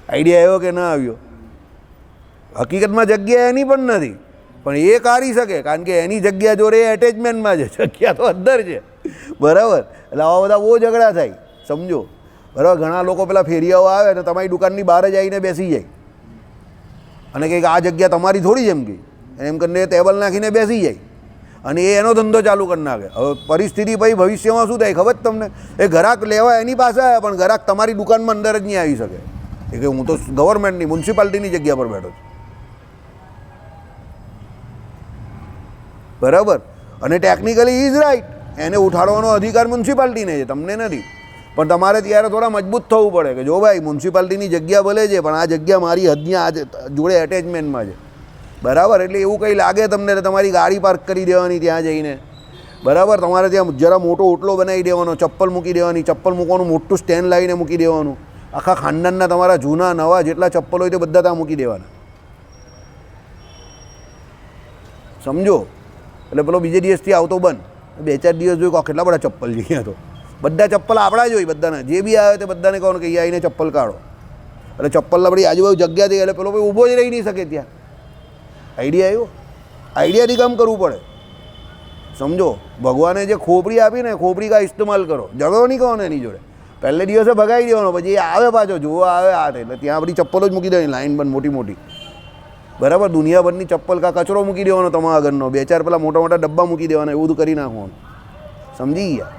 આઈડિયા આવ્યો કે ના આવ્યો? હકીકતમાં જગ્યા એની પણ નથી, પણ એ કાઢી શકે કારણ કે એની જગ્યા જોડે એટેચમેન્ટમાં છે, જગ્યા તો અંદર છે. બરાબર. એટલે આવા બધા બહુ ઝઘડા થાય, સમજો. બરાબર. ઘણા લોકો પેલા ફેરિયાઓ આવે ને તમારી દુકાનની બહાર જ આવીને બેસી જાય અને કંઈક આ જગ્યા તમારી થોડી જ એમ કંઈ એમ કરીને ટેબલ નાખીને બેસી જાય. અને એ એનો ધંધો ચાલુ કરી નાખે. હવે પરિસ્થિતિ ભાઈ ભવિષ્યમાં શું થાય ખબર તમને? એ ગ્રાહક લેવા એની પાસે આવે, પણ ગ્રાહક તમારી દુકાનમાં અંદર જ નહીં આવી શકે. એ કે હું તો ગવર્મેન્ટની મ્યુનિસિપાલિટીની જગ્યા પર બેઠો છું, બરાબર? અને ટેકનિકલી ઇઝ રાઈટ, એને ઉઠાડવાનો અધિકાર મ્યુનિસિપાલિટીને છે, તમને નથી. પણ તમારે ત્યારે થોડા મજબૂત થવું પડે કે જો ભાઈ મ્યુનિસિપાલિટીની જગ્યા ભલે છે, પણ આ જગ્યા મારી હદની આ જોડે એટેચમેન્ટમાં છે, બરાબર? એટલે એવું કંઈ લાગે તમને તો તમારી ગાડી પાર્ક કરી દેવાની ત્યાં જઈને, બરાબર? તમારે ત્યાં જરા મોટો ઓટલો બનાવી દેવાનો, ચપ્પલ મૂકી દેવાની, ચપ્પલ મૂકવાનું મોટું સ્ટેન્ડ લાવીને મૂકી દેવાનું. આખા ખાનદાનના તમારા જૂના નવા જેટલા ચપ્પલ હોય તે બધા ત્યાં મૂકી દેવાના, સમજો? એટલે પેલો બીજે દિવસથી આવતો બંધ, 2-4 દિવસ જોયું કેટલા બધા ચપ્પલ છે અહીંયા, તો બધા ચપ્પલ આપણા જ હોય બધાને, જે બી આવે તે બધાને કહો કે અહીંયા આવીને ચપ્પલ કાઢો. એટલે ચપ્પલ આપણી આજુબાજુ જગ્યા થઈ, એટલે પેલો ભાઈ ઊભો જ રહી નહીં શકે ત્યાં. આઈડિયા આવ્યો? આઈડિયાથી કામ કરવું પડે, સમજો? ભગવાને જે ખોપડી આપી ને, ખોપડી કા ઇસ્તેમાલ કરો, ઝઘડો નહીં કહો ને એની જોડે. પહેલે દિવસે ભગાવી દેવાનો, પછી એ આવે પાછો જોવા આવે આ એટલે ત્યાં આપણી ચપ્પલો જ મૂકી દેવાની લાઈન બંધ મોટી મોટી, બરાબર? દુનિયાભરની ચપ્પલ કા કચરો મૂકી દેવાનો તમારા ઘરનો, 2-4 પેલા મોટા મોટા ડબ્બા મૂકી દેવાના, એવું બધું કરી નાખવાનું, સમજી ગયા?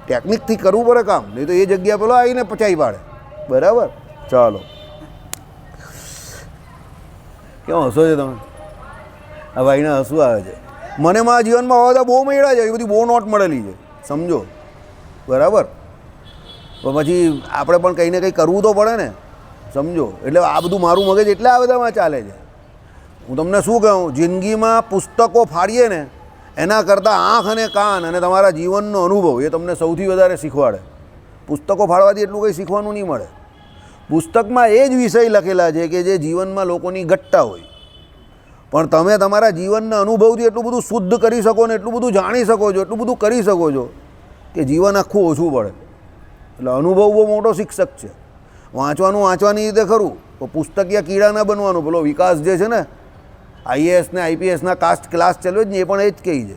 ટેકનિકથી કરવું પડે કામ, નહીં તો એ જગ્યા પેલો આવીને પચાવી પાડે, બરાબર? ચાલો, કેમ હસો છો તમે? આ ભાઈને હસવું આવે છે. મને મારા જીવનમાં હવે તો બહુ મળ્યા છે, એ બધી બહુ નોટ મળેલી છે, સમજો? બરાબર? તો પછી આપણે પણ કંઈ ને કંઈ કરવું તો પડે ને, સમજો? એટલે આ બધું મારું મગજ એટલે આ બધામાં ચાલે છે. હું તમને શું કહું, જિંદગીમાં પુસ્તકો ફાડીએ ને એના કરતાં આંખ અને કાન અને તમારા જીવનનો અનુભવ એ તમને સૌથી વધારે શીખવાડે. પુસ્તકો ફાડવાથી એટલું કંઈ શીખવાનું નહીં મળે. પુસ્તકમાં એ જ વિષય લખેલા છે કે જે જીવનમાં લોકોની ઘટતા હોય, પણ તમે તમારા જીવનના અનુભવથી એટલું બધું શુદ્ધ કરી શકો ને, એટલું બધું જાણી શકો છો, એટલું બધું કરી શકો છો કે જીવન આખું ઓછું પડે. એટલે અનુભવ બહુ મોટો શિક્ષક છે. વાંચવાની રીતે ખરું, તો પુસ્તકીય કીડા ના બનવાનું. પેલો વિકાસ જે છે ને, IAS ને IPSના ક્લાસ ચલો જ ને, એ પણ એ જ કહી છે,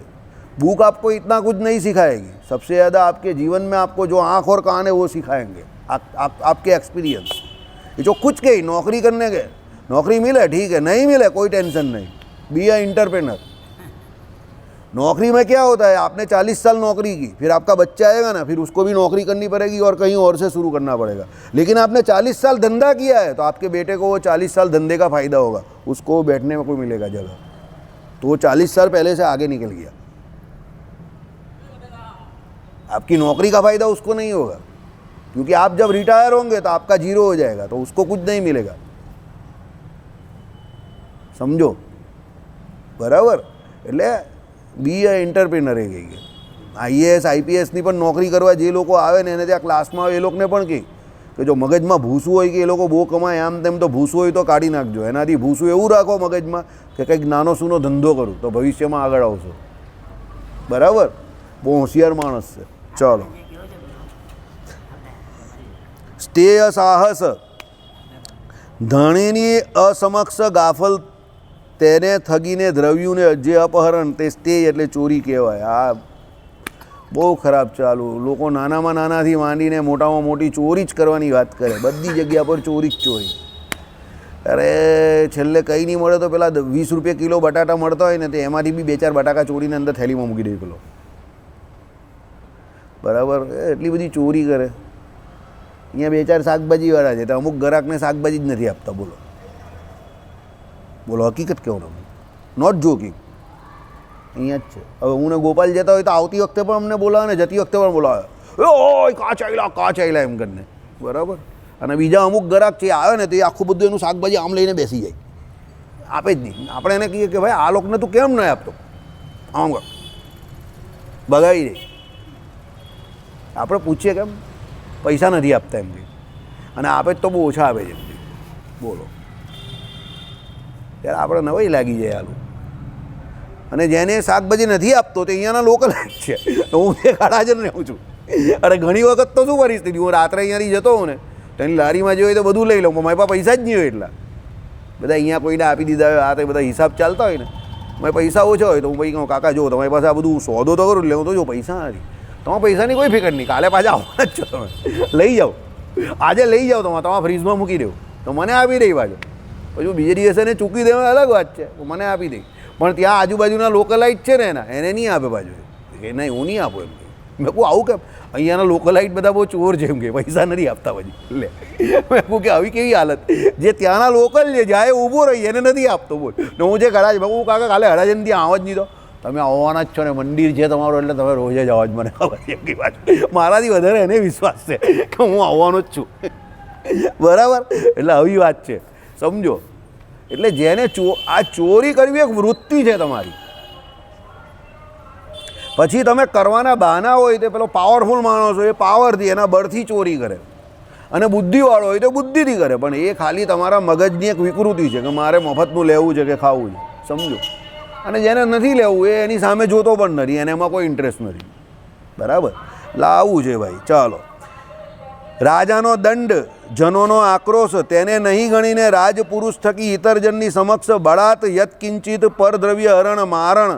बुक आपको इतना कुछ नहीं सिखाएगी, सबसे ज़्यादा आपके जीवन में आपको जो आँख और कान है वो सिखाएंगे, आपके एक्सपीरियंस. ये जो कुछ कही नौकरी करने के, नौकरी मिले ठीक है, नहीं मिले कोई टेंशन नहीं, बी ए एंटरप्रेन्योर. नौकरी में क्या होता है, आपने 40 साल नौकरी की, फिर आपका बच्चा आएगा ना, फिर उसको भी नौकरी करनी पड़ेगी और कहीं और से शुरू करना पड़ेगा. लेकिन आपने 40 साल धंधा किया है तो आपके बेटे को वो 40 साल धंधे का फ़ायदा होगा, उसको बैठने में कोई मिलेगा जगह, तो वो 40 साल पहले से आगे निकल गया. आपकी नौकरी का फ़ायदा उसको नहीं होगा, क्योंकि आप जब रिटायर होंगे तो आपका जीरो हो जाएगा, तो उसको कुछ नहीं मिलेगा. समझो? बराबर? એટલે બી એ એન્ટરપ્રેનર એ કહી ગયા. IAS IPSની પણ નોકરી કરવા જે લોકો આવે ને એને ત્યાં ક્લાસમાં આવે એ લોકોને પણ કહે કે જો મગજમાં ભૂસું હોય કે એ લોકો બહુ કમાય આમ તેમ, તો ભૂસું હોય તો કાઢી નાખજો. એનાથી ભૂસું એવું રાખો મગજમાં કે કંઈક નાનો સૂનો ધંધો કરું તો ભવિષ્યમાં આગળ આવશો. બરાબર? બહુ હોશિયાર માણસ છે. ચાલો, સ્ટેય સાહસ ધણીની અસમક્ષ ગાફલ તેને થગીને દ્રવ્યુંને જે અપહરણ તે સ્ટેય એટલે ચોરી કહેવાય. આ બહુ ખરાબ ચાલુ. લોકો નાનામાં નાનાથી માંડીને મોટામાં મોટી ચોરી જ કરવાની વાત કરે, બધી જગ્યા પર ચોરી જ ચોરી. અરે છેલ્લે કંઈ નહીં મળે તો પેલા 20 રૂપિયા કિલો બટાટા મળતા હોય ને તો એમાંથી બી 2-4 બટાકા ચોરીને અંદર થેલીમાં મૂકી દે પેલો. બરાબર? એટલી બધી ચોરી કરે. અહીંયા 2-4 શાકભાજીવાળા છે તો અમુક ગ્રાહકને શાકભાજી જ નથી આપતા. બોલો બોલો, હકીકત કહું ને, નોટ જોકિંગ. અહીંયા જ છે. હવે હું ને ગોપાલ જતા હોય તો આવતી વખતે પણ અમને બોલાવે ને જતી વખતે પણ બોલાવે, ઓય કાચ આવેલા એમ કરીને. બરાબર? અને બીજા અમુક ગ્રાહક છે આવે ને તો એ આખું બધું એનું શાકભાજી આમ લઈને બેસી જાય, આપે જ નહીં. આપણે એને કહીએ કે ભાઈ આ લોકોને તું કેમ નહીં આપતો, આમ બગાડી દે. આપણે પૂછીએ કેમ, પૈસા નથી આપતા એમ કે, અને આપે જ તો બહુ ઓછા આપે છે. બોલો, ત્યારે આપણે નવાઈ લાગી જાય આલું. અને જેને શાકભાજી નથી આપતો તે અહીંયાના લોકલ છે, હું એ ખાડા જ રહું છું. અરે ઘણી વખત તો શું પરિસ્થિતિ, હું રાત્રે અહીંયાથી જતો હોઉં ને તો એની લારીમાં જે હોય તો બધું લઈ લઉં, મારી પાસે પૈસા જ નહીં હોય. એટલા બધા અહીંયા કોઈને આપી દીધા હોય, આ તો બધા હિસાબ ચાલતા હોય ને, મારે પૈસા ઓછા હોય તો હું ભાઈ કહું કાકા જો તમારી પાસે આ બધું સોદો તો કરું, એટલે હું તો જો પૈસા નથી, તમારા પૈસાની કોઈ ફિકર નહીં, કાલે પાછા આવવાના જ છો, તમે લઈ જાઓ, આજે લઈ જાઓ, તમારા ફ્રીજમાં મૂકી દેવું તો મને આપી દઈ પાછો, પછી બીજે દિવસે એને ચૂકી દેવા અલગ વાત છે, મને આપી દઈ. પણ ત્યાં આજુબાજુના લોકલાઇટ છે ને એને નહીં આપે પાછું કે નહીં હું નહીં આપું એમ કે મેં કહું આવું કેમ અહીંયાના લોકલાઇટ બધા બહુ ચોર છે એમ કે પૈસા નથી આપતા પછી લે મેં કહું કે આવી કેવી હાલત જે ત્યાંના લોકલ છે જાય ઊભો રહી એને નથી આપતો બોલ ને હું જે કરાજ મેં કહું કાકા કાલે હરાજન ત્યાં આવો જ નહીં તો તમે આવવાના જ છો ને મંદિર છે તમારું એટલે તમે રોજ જ આવો જ મને ખબર છે કે વાત મારાથી વધારે એને વિશ્વાસ છે કે હું આવવાનો જ છું બરાબર એટલે આવી વાત છે સમજો એટલે જેને આ ચોરી કરવી એક વૃત્તિ છે તમારી પછી તમે કરવાના બહાના હોય તો પેલો પાવરફુલ માણસ હોય એ પાવરથી એના બળથી ચોરી કરે અને બુદ્ધિવાળો હોય તો બુદ્ધિથી કરે પણ એ ખાલી તમારા મગજની એક વિકૃતિ છે કે મારે મફતનું લેવું છે કે ખાવું છે સમજો અને જેને નથી લેવું એ એની સામે જોતો પણ નથી અને એમાં કોઈ ઇન્ટરેસ્ટ નથી બરાબર લાવવું છે ભાઈ ચાલો રાજાનો દંડ જનોનો આક્રોશ તેને નહીં ગણીને રાજપુરુષ થકી ઇતરજનની સમક્ષ બળાત યત્કિંચિત પરદ્રવ્ય હરણ મારણ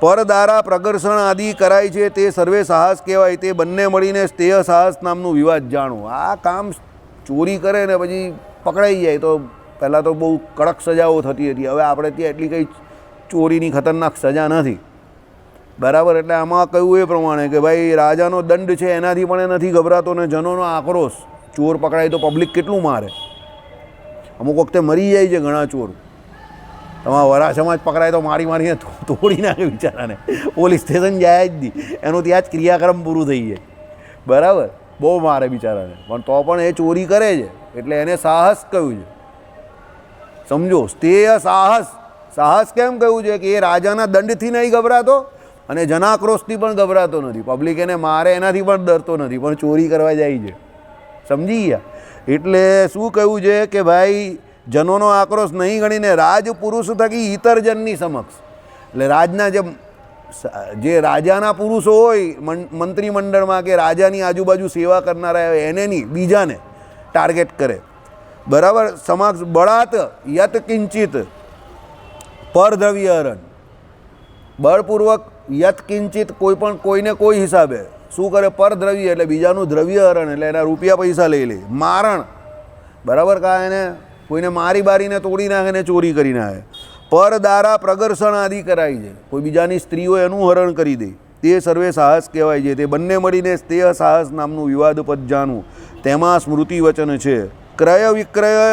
પરદારા પ્રગર્ષણ આદિ કરાય છે તે સર્વે સાહસ કહેવાય તે બંને મળીને સ્તેય સાહસ નામનું વિવાદ જાણવું આ કામ ચોરી કરે ને પછી પકડાઈ જાય તો પહેલાં તો બહુ કડક સજાઓ થતી હતી હવે આપણે ત્યાં એટલી કંઈ ચોરીની ખતરનાક સજા નથી બરાબર એટલે આમાં કહ્યું એ પ્રમાણે કે ભાઈ રાજાનો દંડ છે એનાથી પણ એ નથી ગભરાતો ને જનોનો આક્રોશ ચોર પકડાય તો પબ્લિક કેટલું મારે અમુક વખતે મરી જાય છે ઘણા ચોર તમારા વરાછામાં જ પકડાય તો મારીને તોડી નાખે બિચારાને પોલીસ સ્ટેશન જાય જ નહીં એનું ત્યાં જ ક્રિયાક્રમ પૂરું થઈ જાય બરાબર બહુ મારે બિચારાને પણ તો પણ એ ચોરી કરે છે એટલે એને સાહસ કહ્યું છે સમજો સ્તેય સાહસ સાહસ કેમ કહ્યું છે કે એ રાજાના દંડથી નહીં ગભરાતો અને જનાક્રોશથી પણ ગભરાતો નથી પબ્લિક એને મારે એનાથી પણ ડરતો નથી પણ ચોરી કરવા જાય છે સમજી ગયા એટલે શું કહ્યું છે કે ભાઈ જનોનો આક્રોશ નહીં ગણીને રાજપુરુષ થકી ઇતરજનની સમક્ષ એટલે રાજના જે રાજાના પુરુષો હોય મંત્રીમંડળમાં કે રાજાની આજુબાજુ સેવા કરનારા હોય એને નહીં બીજાને ટાર્ગેટ કરે બરાબર સમક્ષ બળાત યત કિંચિત પરદ્રવ્ય હરણ બળપૂર્વક યત કિંચિત કોઈ પણ કોઈને કોઈ હિસાબે શું કરે પરદ્રવ્ય એટલે બીજાનું દ્રવ્ય હરણ એટલે એના રૂપિયા પૈસા લઈ લે મારણ બરાબર કા એને કોઈને મારી બારીને તોડી નાખે ને ચોરી કરી નાખે પરદારા પ્રગર્ષણ આદિ કરાય છે કોઈ બીજાની સ્ત્રીઓ એનું હરણ કરી દે તે સર્વે સાહસ કહેવાય છે તે બંને મળીને તે સાહસ નામનું વિવાદ પદ જાણવું તેમાં સ્મૃતિ વચન છે ક્રય વિક્રય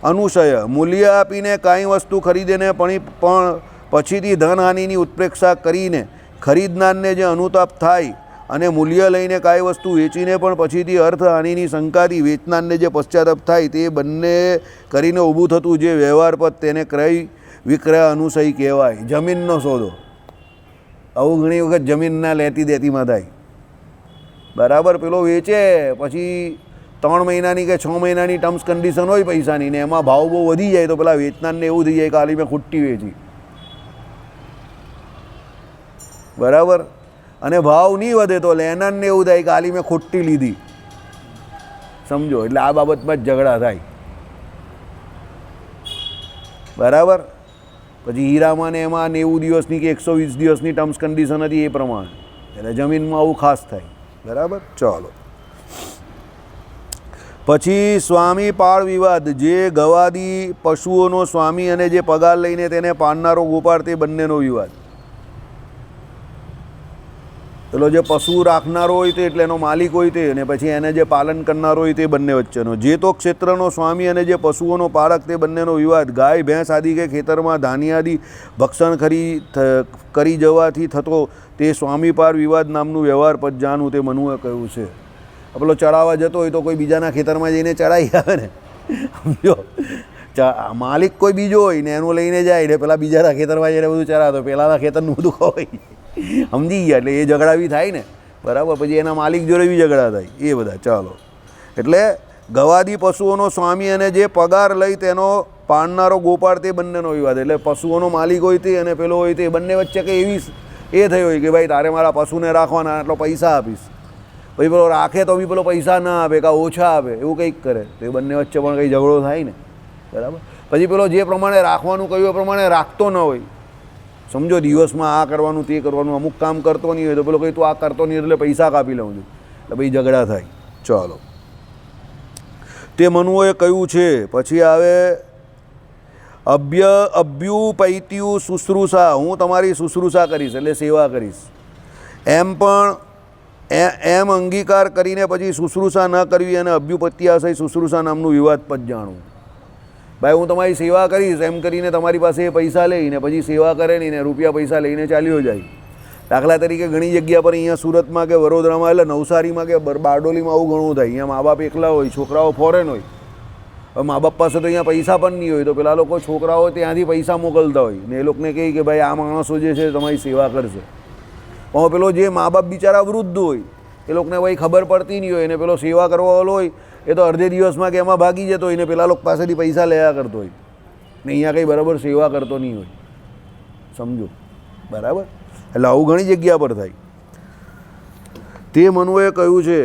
અનુશય મૂલ્ય આપીને કાંઈ વસ્તુ ખરીદેને પણ પછીથી ધનહાનિની ઉત્પ્રેક્ષા કરીને ખરીદનારને જે અનુતાપ થાય અને મૂલ્ય લઈને કાંઈ વસ્તુ વેચીને પણ પછીથી અર્થહાનિની શંકાથી વેચનારને જે પશ્ચાતાપ થાય તે બંને કરીને ઊભું થતું જે વ્યવહાર પદ તેને ક્રય વિક્રય અનુસય કહેવાય જમીનનો સોદો આવું ઘણી વખત જમીનના લેતી દેતીમાં થાય બરાબર પેલો વેચે પછી 3 મહિનાની કે 6 મહિનાની ટર્મ્સ કન્ડિશન હોય પૈસાની ને એમાં ભાવ બહુ વધી જાય તો પેલા વેચનારને એવું થઈ જાય કે ખાલી મેં ખુટ્ટી વેચી બરાબર અને ભાવ નહીં વધે તો લેનારને એવું થાય કે ખાલી મેં ખોટી લીધી સમજો એટલે આ બાબતમાં જ ઝઘડા થાય બરાબર પછી હીરામાં ને એમાં 90 દિવસની કે 120 દિવસની ટર્મ્સ કન્ડિશન હતી એ પ્રમાણે એટલે જમીનમાં આવું ખાસ થાય બરાબર ચાલો પછી સ્વામી પાળ વિવાદ જે ગવાદી પશુઓનો સ્વામી અને જે પગાર લઈને તેને પાળનારો ગોપાળ તે બંનેનો વિવાદ પેલો જે પશુ રાખનારો હોય તે એટલે એનો માલિક હોય તે અને પછી એને જે પાલન કરનારો હોય તે બંને વચ્ચેનો જે તો ક્ષેત્રનો સ્વામી અને જે પશુઓનો પાળક તે બંનેનો વિવાદ ગાય ભેંસ આદિ કે ખેતરમાં ધાન્ય આદિ ભક્ષણ કરી જવાથી થતો તે સ્વામી પાર વિવાદ નામનું વ્યવહાર પદ જાણવું તે મનુએ કહ્યું છે પેલો ચરાવવા જતો હોય તો કોઈ બીજાના ખેતરમાં જઈને ચરાવી આવે ને સમજો માલિક કોઈ બીજો હોય ને એનું લઈને જાય ને પેલા બીજાના ખેતરમાં જઈને બધું ચરાવતો પેલાના ખેતરનું બધું ખવાય સમજી ગયા એટલે એ ઝઘડા બી થાય ને બરાબર પછી એના માલિક જોડે બી ઝઘડા થાય એ બધા ચાલો એટલે ગવાદી પશુઓનો સ્વામી અને જે પગાર લઈ તેનો પાળનારો ગોપાળ તે બંનેનો વિવાદ એટલે પશુઓનો માલિક હોય તે અને પેલો હોય તે બંને વચ્ચે કંઈ એવી એ થઈ હોય કે ભાઈ તારે મારા પશુને રાખવાના આટલો પૈસા આપીશ પછી પેલો રાખે તો બી પેલો પૈસા ના આપે કાં ઓછા આપે એવું કંઈક કરે તો એ બંને વચ્ચે પણ કંઈ ઝઘડો થાય ને બરાબર પછી પેલો જે પ્રમાણે રાખવાનું કહ્યું એ પ્રમાણે રાખતો ન હોય સમજો દિવસમાં આ કરવાનું તે કરવાનું અમુક કામ કરતો નહીં હોય તો પેલો કંઈ તું આ કરતો નહીં એટલે પૈસા કાપી લઉં છું એટલે ભાઈ ઝઘડા થાય ચાલો તે મનુએ કહ્યું છે પછી આવે અભ્યુપૈત્યુ શુશ્રૂષા, હું તમારી શુશ્રૂષા કરીશ એટલે સેવા કરીશ. એમ પણ એમ અંગીકાર કરીને પછી શુશ્રૂષા ન કરવી અને અભ્યુપત્યાશય શુશ્રૂષા નામનું વિવાદપદ જાણવું. ભાઈ હું તમારી સેવા કરીશ એમ કરીને તમારી પાસે પૈસા લઈને પછી સેવા કરે નહીં ને રૂપિયા પૈસા લઈને ચાલ્યો જાય. દાખલા તરીકે ઘણી જગ્યા પર અહીંયા સુરતમાં કે વડોદરામાં એટલે નવસારીમાં કે બારડોલીમાં આવું ઘણું થાય. અહીંયા મા બાપ એકલા હોય, છોકરાઓ ફોરેન હોય. હવે મા બાપ પાસે તો અહીંયા પૈસા પણ નહીં હોય તો પેલા લોકો છોકરાઓ ત્યાંથી પૈસા મોકલતા હોય ને એ લોકોને કહે કે ભાઈ આ માણસો જે છે તમારી સેવા કરશે. પણ પેલો જે મા બાપ બિચારા વૃદ્ધ હોય એ લોકોને ભાઈ ખબર પડતી નહીં હોય ને પેલો સેવા કરવાવાળો હોય એ તો અડધે દિવસમાં કે એમાં ભાગી જતો હોય ને પેલા લોકો પાસેથી પૈસા લેવા કરતો હોય ને અહીંયા કંઈ બરાબર સેવા કરતો નહીં હોય. સમજો બરાબર? એટલે આવું ઘણી જગ્યા પર થાય. તે મનુએ કહ્યું છે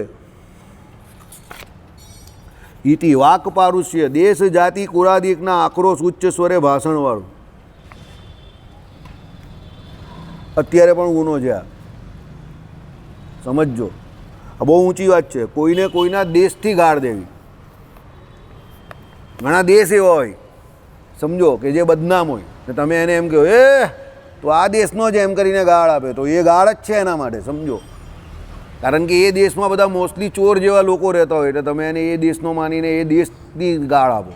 ઇતિ વાક પારુષ્ય, દેશ જાતિ કુરાદિકના આક્રોશ ઉચ્ચ સ્વરે ભાષણવાળું. અત્યારે પણ ગુનો છે આ, સમજજો. આ બહુ ઊંચી વાત છે. કોઈને કોઈના દેશથી ગાળ દેવી. ઘણા દેશ એવા હોય સમજો કે જે બદનામ હોય ને તમે એને એમ કહો એ તો આ દેશનો જ એમ કરીને ગાળ આપે તો એ ગાળ જ છે એના માટે. સમજો, કારણ કે એ દેશમાં બધા મોસ્ટલી ચોર જેવા લોકો રહેતા હોય એટલે તમે એને એ દેશનો માનીને એ દેશની ગાળ આપો.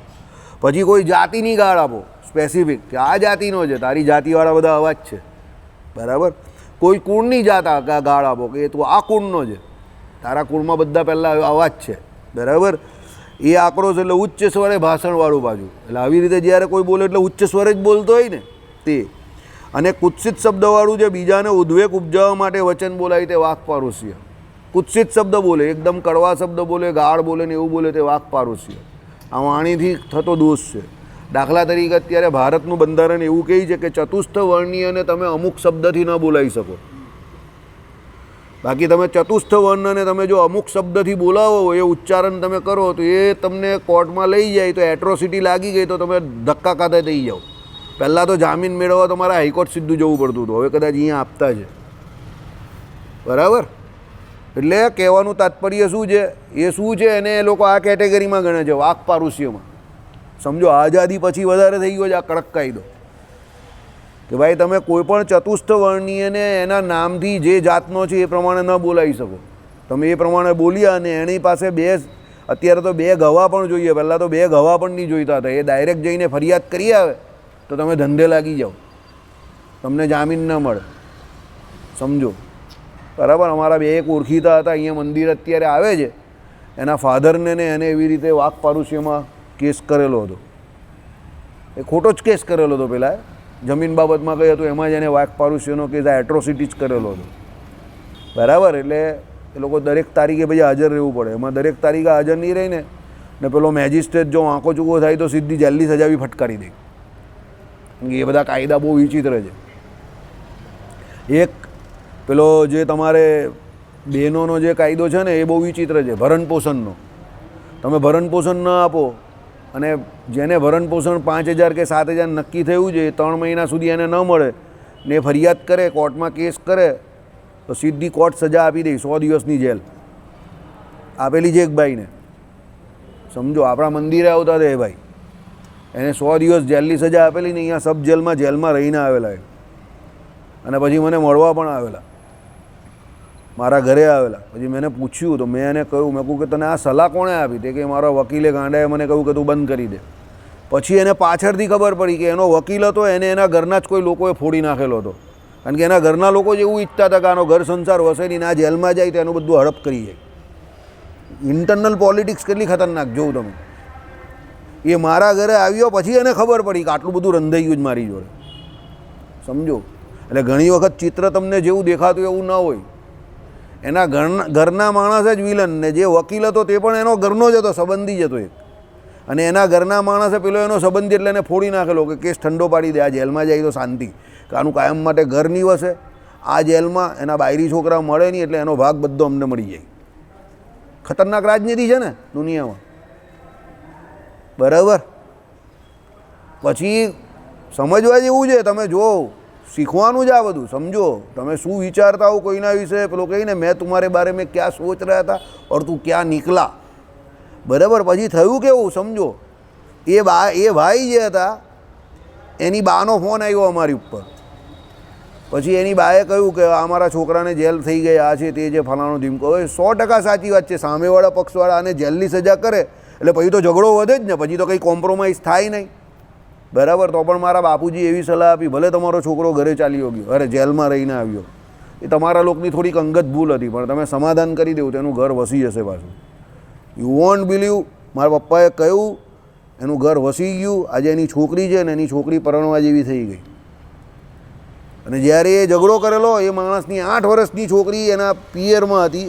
પછી કોઈ જાતિની ગાળ આપો સ્પેસિફિક કે આ જાતિનો છે, તારી જાતિવાળા બધા અવાજ છે. બરાબર? કોઈ કુળની જાત ગાળ આપો કે તું આ કુળનો છે, તારા કુળમાં બધા પહેલાં અવાજ છે. બરાબર? એ આક્રોશ એટલે ઉચ્ચ સ્વરે ભાષણવાળું બાજુ. એટલે આવી રીતે જ્યારે કોઈ બોલે એટલે ઉચ્ચ સ્વરે જ બોલતો હોય ને તે. અને કુત્સિત શબ્દવાળું જે બીજાને ઉદ્વેગ ઉપજાવવા માટે વચન બોલાય તે વાક પારુષ્ય. કુત્સિત શબ્દ બોલે, એકદમ કડવા શબ્દ બોલે, ગાળ બોલે ને એવું બોલે તે વાક પારુષ્ય. આ વાણીથી થતો દોષ છે. દાખલા તરીકે અત્યારે ભારતનું બંધારણ એવું કહે છે કે ચતુસ્થ વર્ણીયને તમે અમુક શબ્દથી ન બોલાવી શકો. બાકી તમે ચતુસ્થ વર્ણને તમે જો અમુક શબ્દથી બોલાવો એ ઉચ્ચારણ તમે કરો તો એ તમને કોર્ટમાં લઈ જાય તો એટ્રોસિટી લાગી ગઈ તો તમે ધક્કા ખાતે થઈ જાઓ. પહેલાં તો જામીન મેળવવા તમારે હાઈકોર્ટ સીધું જવું પડતું હતું, હવે કદાચ અહીંયા આપતા છે. બરાબર? એટલે કહેવાનું તાત્પર્ય શું છે, એ શું છે એને એ લોકો આ કેટેગરીમાં ગણે છે વાક પારુષ્યમાં. સમજો, આઝાદી પછી વધારે થઈ ગયો છે આ કડક કાયદો કે ભાઈ તમે કોઈ પણ ચતુસ્થ વર્ણીયને એના નામથી જે જાતનો છે એ પ્રમાણે ન બોલાવી શકો. તમે એ પ્રમાણે બોલ્યા અને એની પાસે અત્યારે તો 2 ગવાહ પણ જોઈએ. પહેલાં તો 2 ગવાહ પણ નહીં જોઈતા હતા. એ ડાયરેક્ટ જઈને ફરિયાદ કરી આવે તો તમે ધંધે લાગી જાઓ, તમને જામીન ન મળે. સમજો બરાબર? અમારા 2 એક ઓળખીતા હતા અહીંયા મંદિર અત્યારે આવે છે, એના ફાધરને ને એને એવી રીતે વાક પારુષ્યમાં કેસ કરેલો હતો. એ ખોટો જ કેસ કરેલો હતો. પહેલાં જમીન બાબતમાં કહ્યું હતું એમાં જ એને વાક પારુષ્યનો કેસ આ એટ્રોસિટી જ કરેલો હતો. બરાબર? એટલે એ લોકો દરેક તારીખે ભાઈ હાજર રહેવું પડે. એમાં દરેક તારીખે હાજર નહીં રહીને ને પેલો મેજિસ્ટ્રેટ જો આંખો ચૂકો થાય તો સીધી જેલની સજા બી ફટકારી દે. એ બધા કાયદા બહુ વિચિત્ર છે. એક પેલો જે તમારે બહેનોનો જે કાયદો છે ને એ બહુ વિચિત્ર છે, ભરણ પોષણનો. તમે ભરણ પોષણ ન આપો અને જેને ભરણ પોષણ 5,000 કે 7,000 નક્કી થયું છે 3 મહિના સુધી એને ન મળે ને એ ફરિયાદ કરે, કોર્ટમાં કેસ કરે તો સીધી કોર્ટ સજા આપી દે, 100 દિવસની જેલ આપેલી છે એક ભાઈને. સમજો, આપણા મંદિરે આવતા હતા એ ભાઈ, એને 100 દિવસ જેલની સજા આપેલી ને અહીંયા સબ જેલમાં રહીને આવેલા એ. અને પછી મને મળવા પણ આવેલા, મારા ઘરે આવેલા. પછી મેં પૂછ્યું તો મેં એને કહ્યું, મેં કહ્યું કે તને આ સલાહ કોણે આપી? તે કે મારા વકીલે ગાંડાએ મને કહ્યું કે તું બંધ કરી દે. પછી એને પાછળથી ખબર પડી કે એનો વકીલ હતો એને એના ઘરના જ કોઈ લોકોએ ફોડી નાખેલો હતો. કારણ કે એના ઘરના લોકો જ એવું ઈચ્છતા હતા કે આનો ઘર સંસાર વસે નહીં, આ જેલમાં જાય તો એનું બધું હડપ કરી જાય. ઇન્ટરનલ પોલિટિક્સ કેટલી ખતરનાક જોઉં તમે. એ મારા ઘરે આવ્યો પછી એને ખબર પડી કે આટલું બધું રંધાઈ ગયું જ મારી જોડે. સમજો, એટલે ઘણી વખત ચિત્ર તમને જેવું દેખાતું એવું ન હોય. એના ઘરના માણસ જ વિલન ને જે વકીલ હતો તે પણ એનો ઘરનો જ હતો, સંબંધી જ હતો એક. અને એના ઘરના માણસે પેલો એનો સંબંધી એટલે એને ફોડી નાખેલો કે કેસ ઠંડો પાડી દે, આ જેલમાં જાય તો શાંતિ, કે આનું કાયમ માટે ઘર નહીં વસે આ જેલમાં, એના બાયરી છોકરા મળે નહીં એટલે એનો ભાગ બધો અમને મળી જાય. ખતરનાક રાજનીતિ છે ને દુનિયામાં. બરાબર? પછી સમજવા જેવું છે. તમે જો सीखवाનું જ આ બધું. સમજો, તમે શું વિચારતા હો કોઈના વિશે, પેલો કહીને મેં तुम्हारे बारे में क्या सोच रहा था और तू क्या निकला. બરાબર? પછી થયું કેવું સમજો, એ ભાઈ જે હતા એની બાનો ફોન આવ્યો અમારી ઉપર. પછી એની બાએ કહ્યું કે આ મારા છોકરાને જેલ થઈ ગઈ, આ છે તે જે ફલાણો ધીમકો. હવે 100% સાચી વાત છે. સામેવાળા પક્ષવાળા આને જેલની સજા કરે એટલે પછી તો ઝઘડો વધે જ ને, પછી તો કંઈ કોમ્પ્રોમાઇઝ થાય નહીં. બરાબર. તો પણ મારા બાપુજી એવી સલાહ આપી, ભલે તમારો છોકરો ઘરે ચાલ્યો ગયો, અરે જેલમાં રહીને આવ્યો, એ તમારા લોકોની થોડીક અંગત ભૂલ હતી, પણ તમે સમાધાન કરી દેવું તો એનું ઘર વસી જશે પાછું. યુ વોન્ટ બિલીવ, મારા પપ્પાએ કહ્યું, એનું ઘર વસી ગયું. આજે એની છોકરી છે ને એની છોકરી પરણવા જેવી થઈ ગઈ. અને જ્યારે એ ઝઘડો કરેલો એ માણસની 8 વર્ષની છોકરી એના પિયરમાં હતી,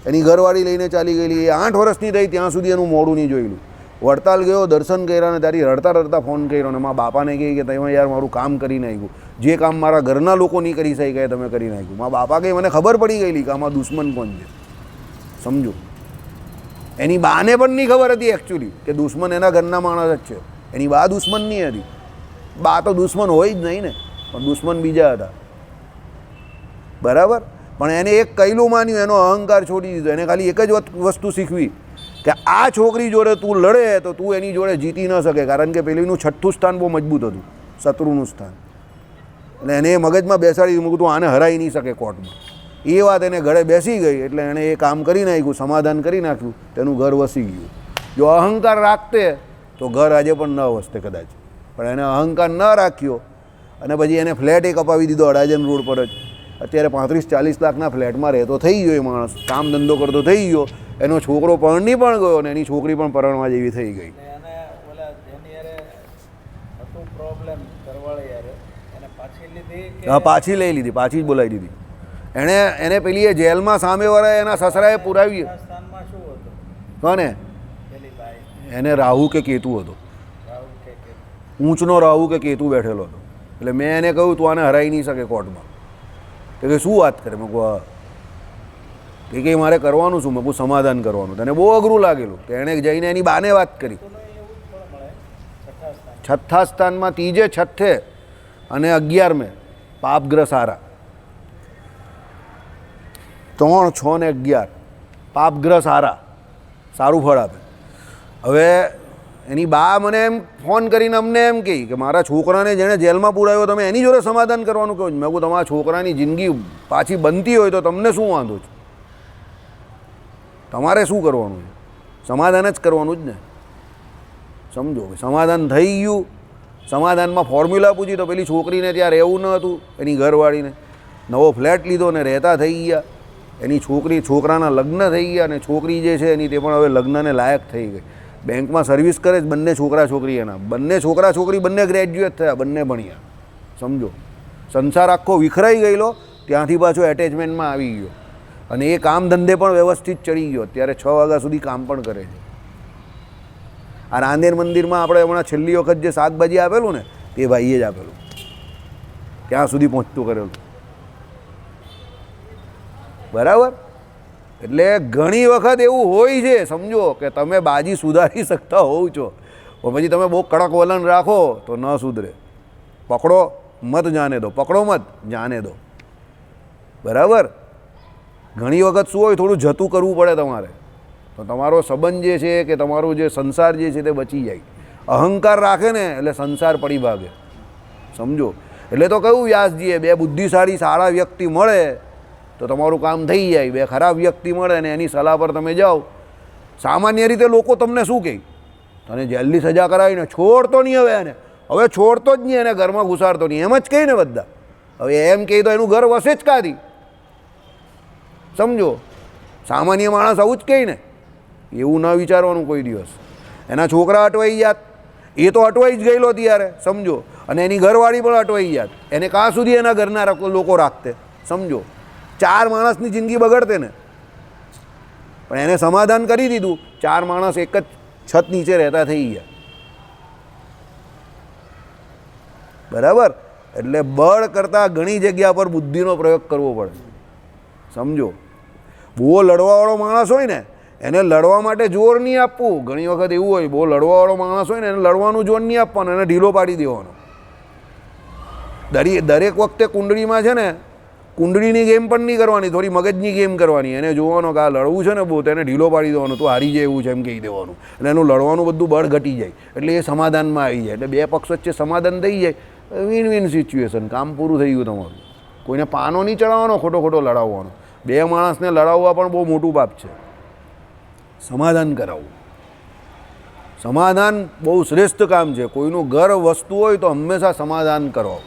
એની ઘરવાળી લઈને ચાલી ગયેલી. એ 8 વર્ષની થઈ ત્યાં સુધી એનું મોઢું નહીં જોયેલું. વડતાલ ગયો, દર્શન કર્યા ને તારી રડતા રડતા ફોન કર્યો ને મારા બાપાને કહે કે તમે યાર મારું કામ કરી નાખ્યું, જે કામ મારા ઘરના લોકો નહીં કરી શક્યા તમે કરી નાખ્યું. મારા બાપા કહે મને ખબર પડી ગયેલી કે આમાં દુશ્મન કોણ છે. સમજો, એની બાને પણ નહીં ખબર હતી એકચ્યુઅલી કે દુશ્મન એના ઘરના માણસ જ છે. એની બા દુશ્મન નહીં હતી. બા તો દુશ્મન હોય જ નહીં ને, પણ દુશ્મન બીજા હતા. બરાબર. પણ એને એક કૈલું માન્યું, એનો અહંકાર છોડી દીધો. એને ખાલી એક જ વસ્તુ શીખવી કે આ છોકરી જોડે તું લડે તો તું એની જોડે જીતી ન શકે, કારણ કે પેલીનું 6થું સ્થાન બહુ મજબૂત હતું, શત્રુનું સ્થાન. એટલે એને મગજમાં બેસાડી દીધું તું આને હરાઈ નહીં શકે કોર્ટમાં. એ વાત એને ગળે બેસી ગઈ એટલે એણે એ કામ કરી નાખ્યું, સમાધાન કરી નાખ્યું, તેનું ઘર વસી ગયું. જો અહંકાર રાખતે તો ઘર આજે પણ ન વસતે કદાચ, પણ એને અહંકાર ન રાખ્યો અને પછી એને ફ્લેટ એક અપાવી દીધો અડાજણ રોડ પર જ. અત્યારે 35-40 લાખના ફ્લેટમાં રહેતો થઈ ગયો એ માણસ, કામ ધંધો કરતો થઈ ગયો. એનો છોકરો પરણી પણ ગયો અને એની છોકરી પણ પરણવા જેવી થઈ ગઈ. હા, પાછી લઈ લીધી, પાછી જ બોલાવી દીધી એને પેલી એ જેલમાં સામેવાળા એના સસરાએ પુરાવી. કોને? એને રાહુ કે કેતુ હતો, ઊંચનો રાહુ કે કેતુ બેઠેલો હતો. એટલે મેં એને કહ્યું તું આને હરાઈ નહીં શકે કોર્ટમાં. તો કે શું વાત કરે? મેં કહું કે કંઈ મારે કરવાનું શું? મેં કહું સમાધાન કરવાનું. તને બહુ અઘરું લાગેલું. તો એણે જઈને એની બાને વાત કરી. 6થા સ્થાનમાં 3 6 અને 11 પાપગ્રહ સારા, 3 6 ને 11 પાપગ્રહ સારા, સારું ફળ આપે. હવે એની બા મને એમ ફોન કરીને અમને એમ કહી કે મારા છોકરાને જેણે જેલમાં પુરાવ્યો તમે એની જોડે સમાધાન કરવાનું કહો. મેં કહું તમારા છોકરાની જિંદગી પાછી બનતી હોય તો તમને શું વાંધો છે? તમારે શું કરવાનું છે? સમાધાન જ કરવાનું જ ને. સમજો, સમાધાન થઈ ગયું. સમાધાનમાં ફોર્મ્યુલા પૂછી તો પેલી છોકરીને ત્યાં રહેવું ન હતું, એની ઘરવાળીને નવો ફ્લેટ લીધો ને રહેતા થઈ ગયા. એની છોકરાના લગ્ન થઈ ગયા અને છોકરી જે છે એની તે પણ હવે લગ્નને લાયક થઈ ગઈ. બેંકમાં સર્વિસ કરે જ બંને છોકરા છોકરી એના. બંને છોકરા છોકરી બંને ગ્રેજ્યુએટ થયા, બંને ભણ્યા. સમજો, સંસાર આખો વિખરાઈ ગયેલો, ત્યાંથી પાછો એટેચમેન્ટમાં આવી ગયો અને એ કામ ધંધે પણ વ્યવસ્થિત ચડી ગયો. અત્યારે 6 વાગ્યા સુધી કામ પણ કરે છે. આ રાંદેર મંદિરમાં આપણે હમણાં છેલ્લી વખત જે શાકભાજી આપેલું ને તે ભાઈએ જ આપેલું, ત્યાં સુધી પહોંચતું કરેલું. બરાબર. એટલે ઘણી વખત એવું હોય છે, સમજો, કે તમે બાજી સુધારી શકતા હોવ છો પણ પછી તમે બહુ કડક વલણ રાખો તો ન સુધરે. પકડો મત જાને દો, પકડો મત જાને દો. બરાબર. ઘણી વખત શું હોય, થોડું જતું કરવું પડે તમારે, તો તમારો સંબંધ જે છે કે તમારો જે સંસાર જે છે તે બચી જાય. અહંકાર રાખે ને એટલે સંસાર પડી ભાગે. સમજો. એટલે તો કહ્યું વ્યાસજીએ, 2 બુદ્ધિશાળી સારા વ્યક્તિ મળે તો તમારું કામ થઈ જાય. 2 ખરાબ વ્યક્તિ મળે ને એની સલાહ પર તમે જાઓ. સામાન્ય રીતે લોકો તમને શું કહે? તને જેલની સજા કરાવીને છોડતો નહીં. હવે છોડતો જ નહીં, એને ઘરમાં ઘુસાડતો નહીં, એમ જ કહે ને બધા. હવે એમ કહે તો એનું ઘર વસે જ કાઢી. સમજો, સામાન્ય માણસ આવું જ કહે ને. એવું ન વિચારવાનું કોઈ દિવસ. એના છોકરા અટવાઈ જાત, એ તો અટવાઈ જ ગયેલો ત્યારે. સમજો. અને એની ઘરવાળી પણ અટવાઈ જાત. એને કાં સુધી એના ઘરના લોકો રાખતે? સમજો, 4 માણસની જિંદગી બગડતે ને. પણ એને સમાધાન કરી દીધું, 4 માણસ એક જ છત નીચે રહેતા થઈ ગયા. બરાબર. એટલે બળ કરતાં ઘણી જગ્યા પર બુદ્ધિનો પ્રયોગ કરવો પડે. સમજો, બહુ લડવાવાળો માણસ હોય ને એને લડવા માટે જોર નહીં આપવું. ઘણી વખત એવું હોય, બહુ લડવાવાળો માણસ હોય ને એને લડવાનું જોર નહીં આપવાનું, એને ઢીલો પાડી દેવાનો. દરેક વખતે કુંડળીમાં છે ને કુંડળીની ગેમ પણ નહીં કરવાની, થોડી મગજની ગેમ કરવાની. એને જોવાનો કે આ લડવું છે ને બહુ, તેને ઢીલો પાડી દેવાનો, તું હારી જાય એવું છે એમ કહી દેવાનું. એટલે એનું લડવાનું બધું બળ ઘટી જાય, એટલે એ સમાધાનમાં આવી જાય. એટલે બે પક્ષ વચ્ચે સમાધાન થઈ જાય, વિન વિન સિચ્યુએશન, કામ પૂરું થઈ ગયું તમારું. કોઈને પાનો નહીં ચડાવવાનો, ખોટો ખોટો લડાવવાનો. બે માણસને લડાવવા પણ બહુ મોટું પાપ છે. સમાધાન કરાવવું, સમાધાન બહુ શ્રેષ્ઠ કામ છે. કોઈનું ઘર વસ્તુ હોય તો હંમેશા સમાધાન કરો,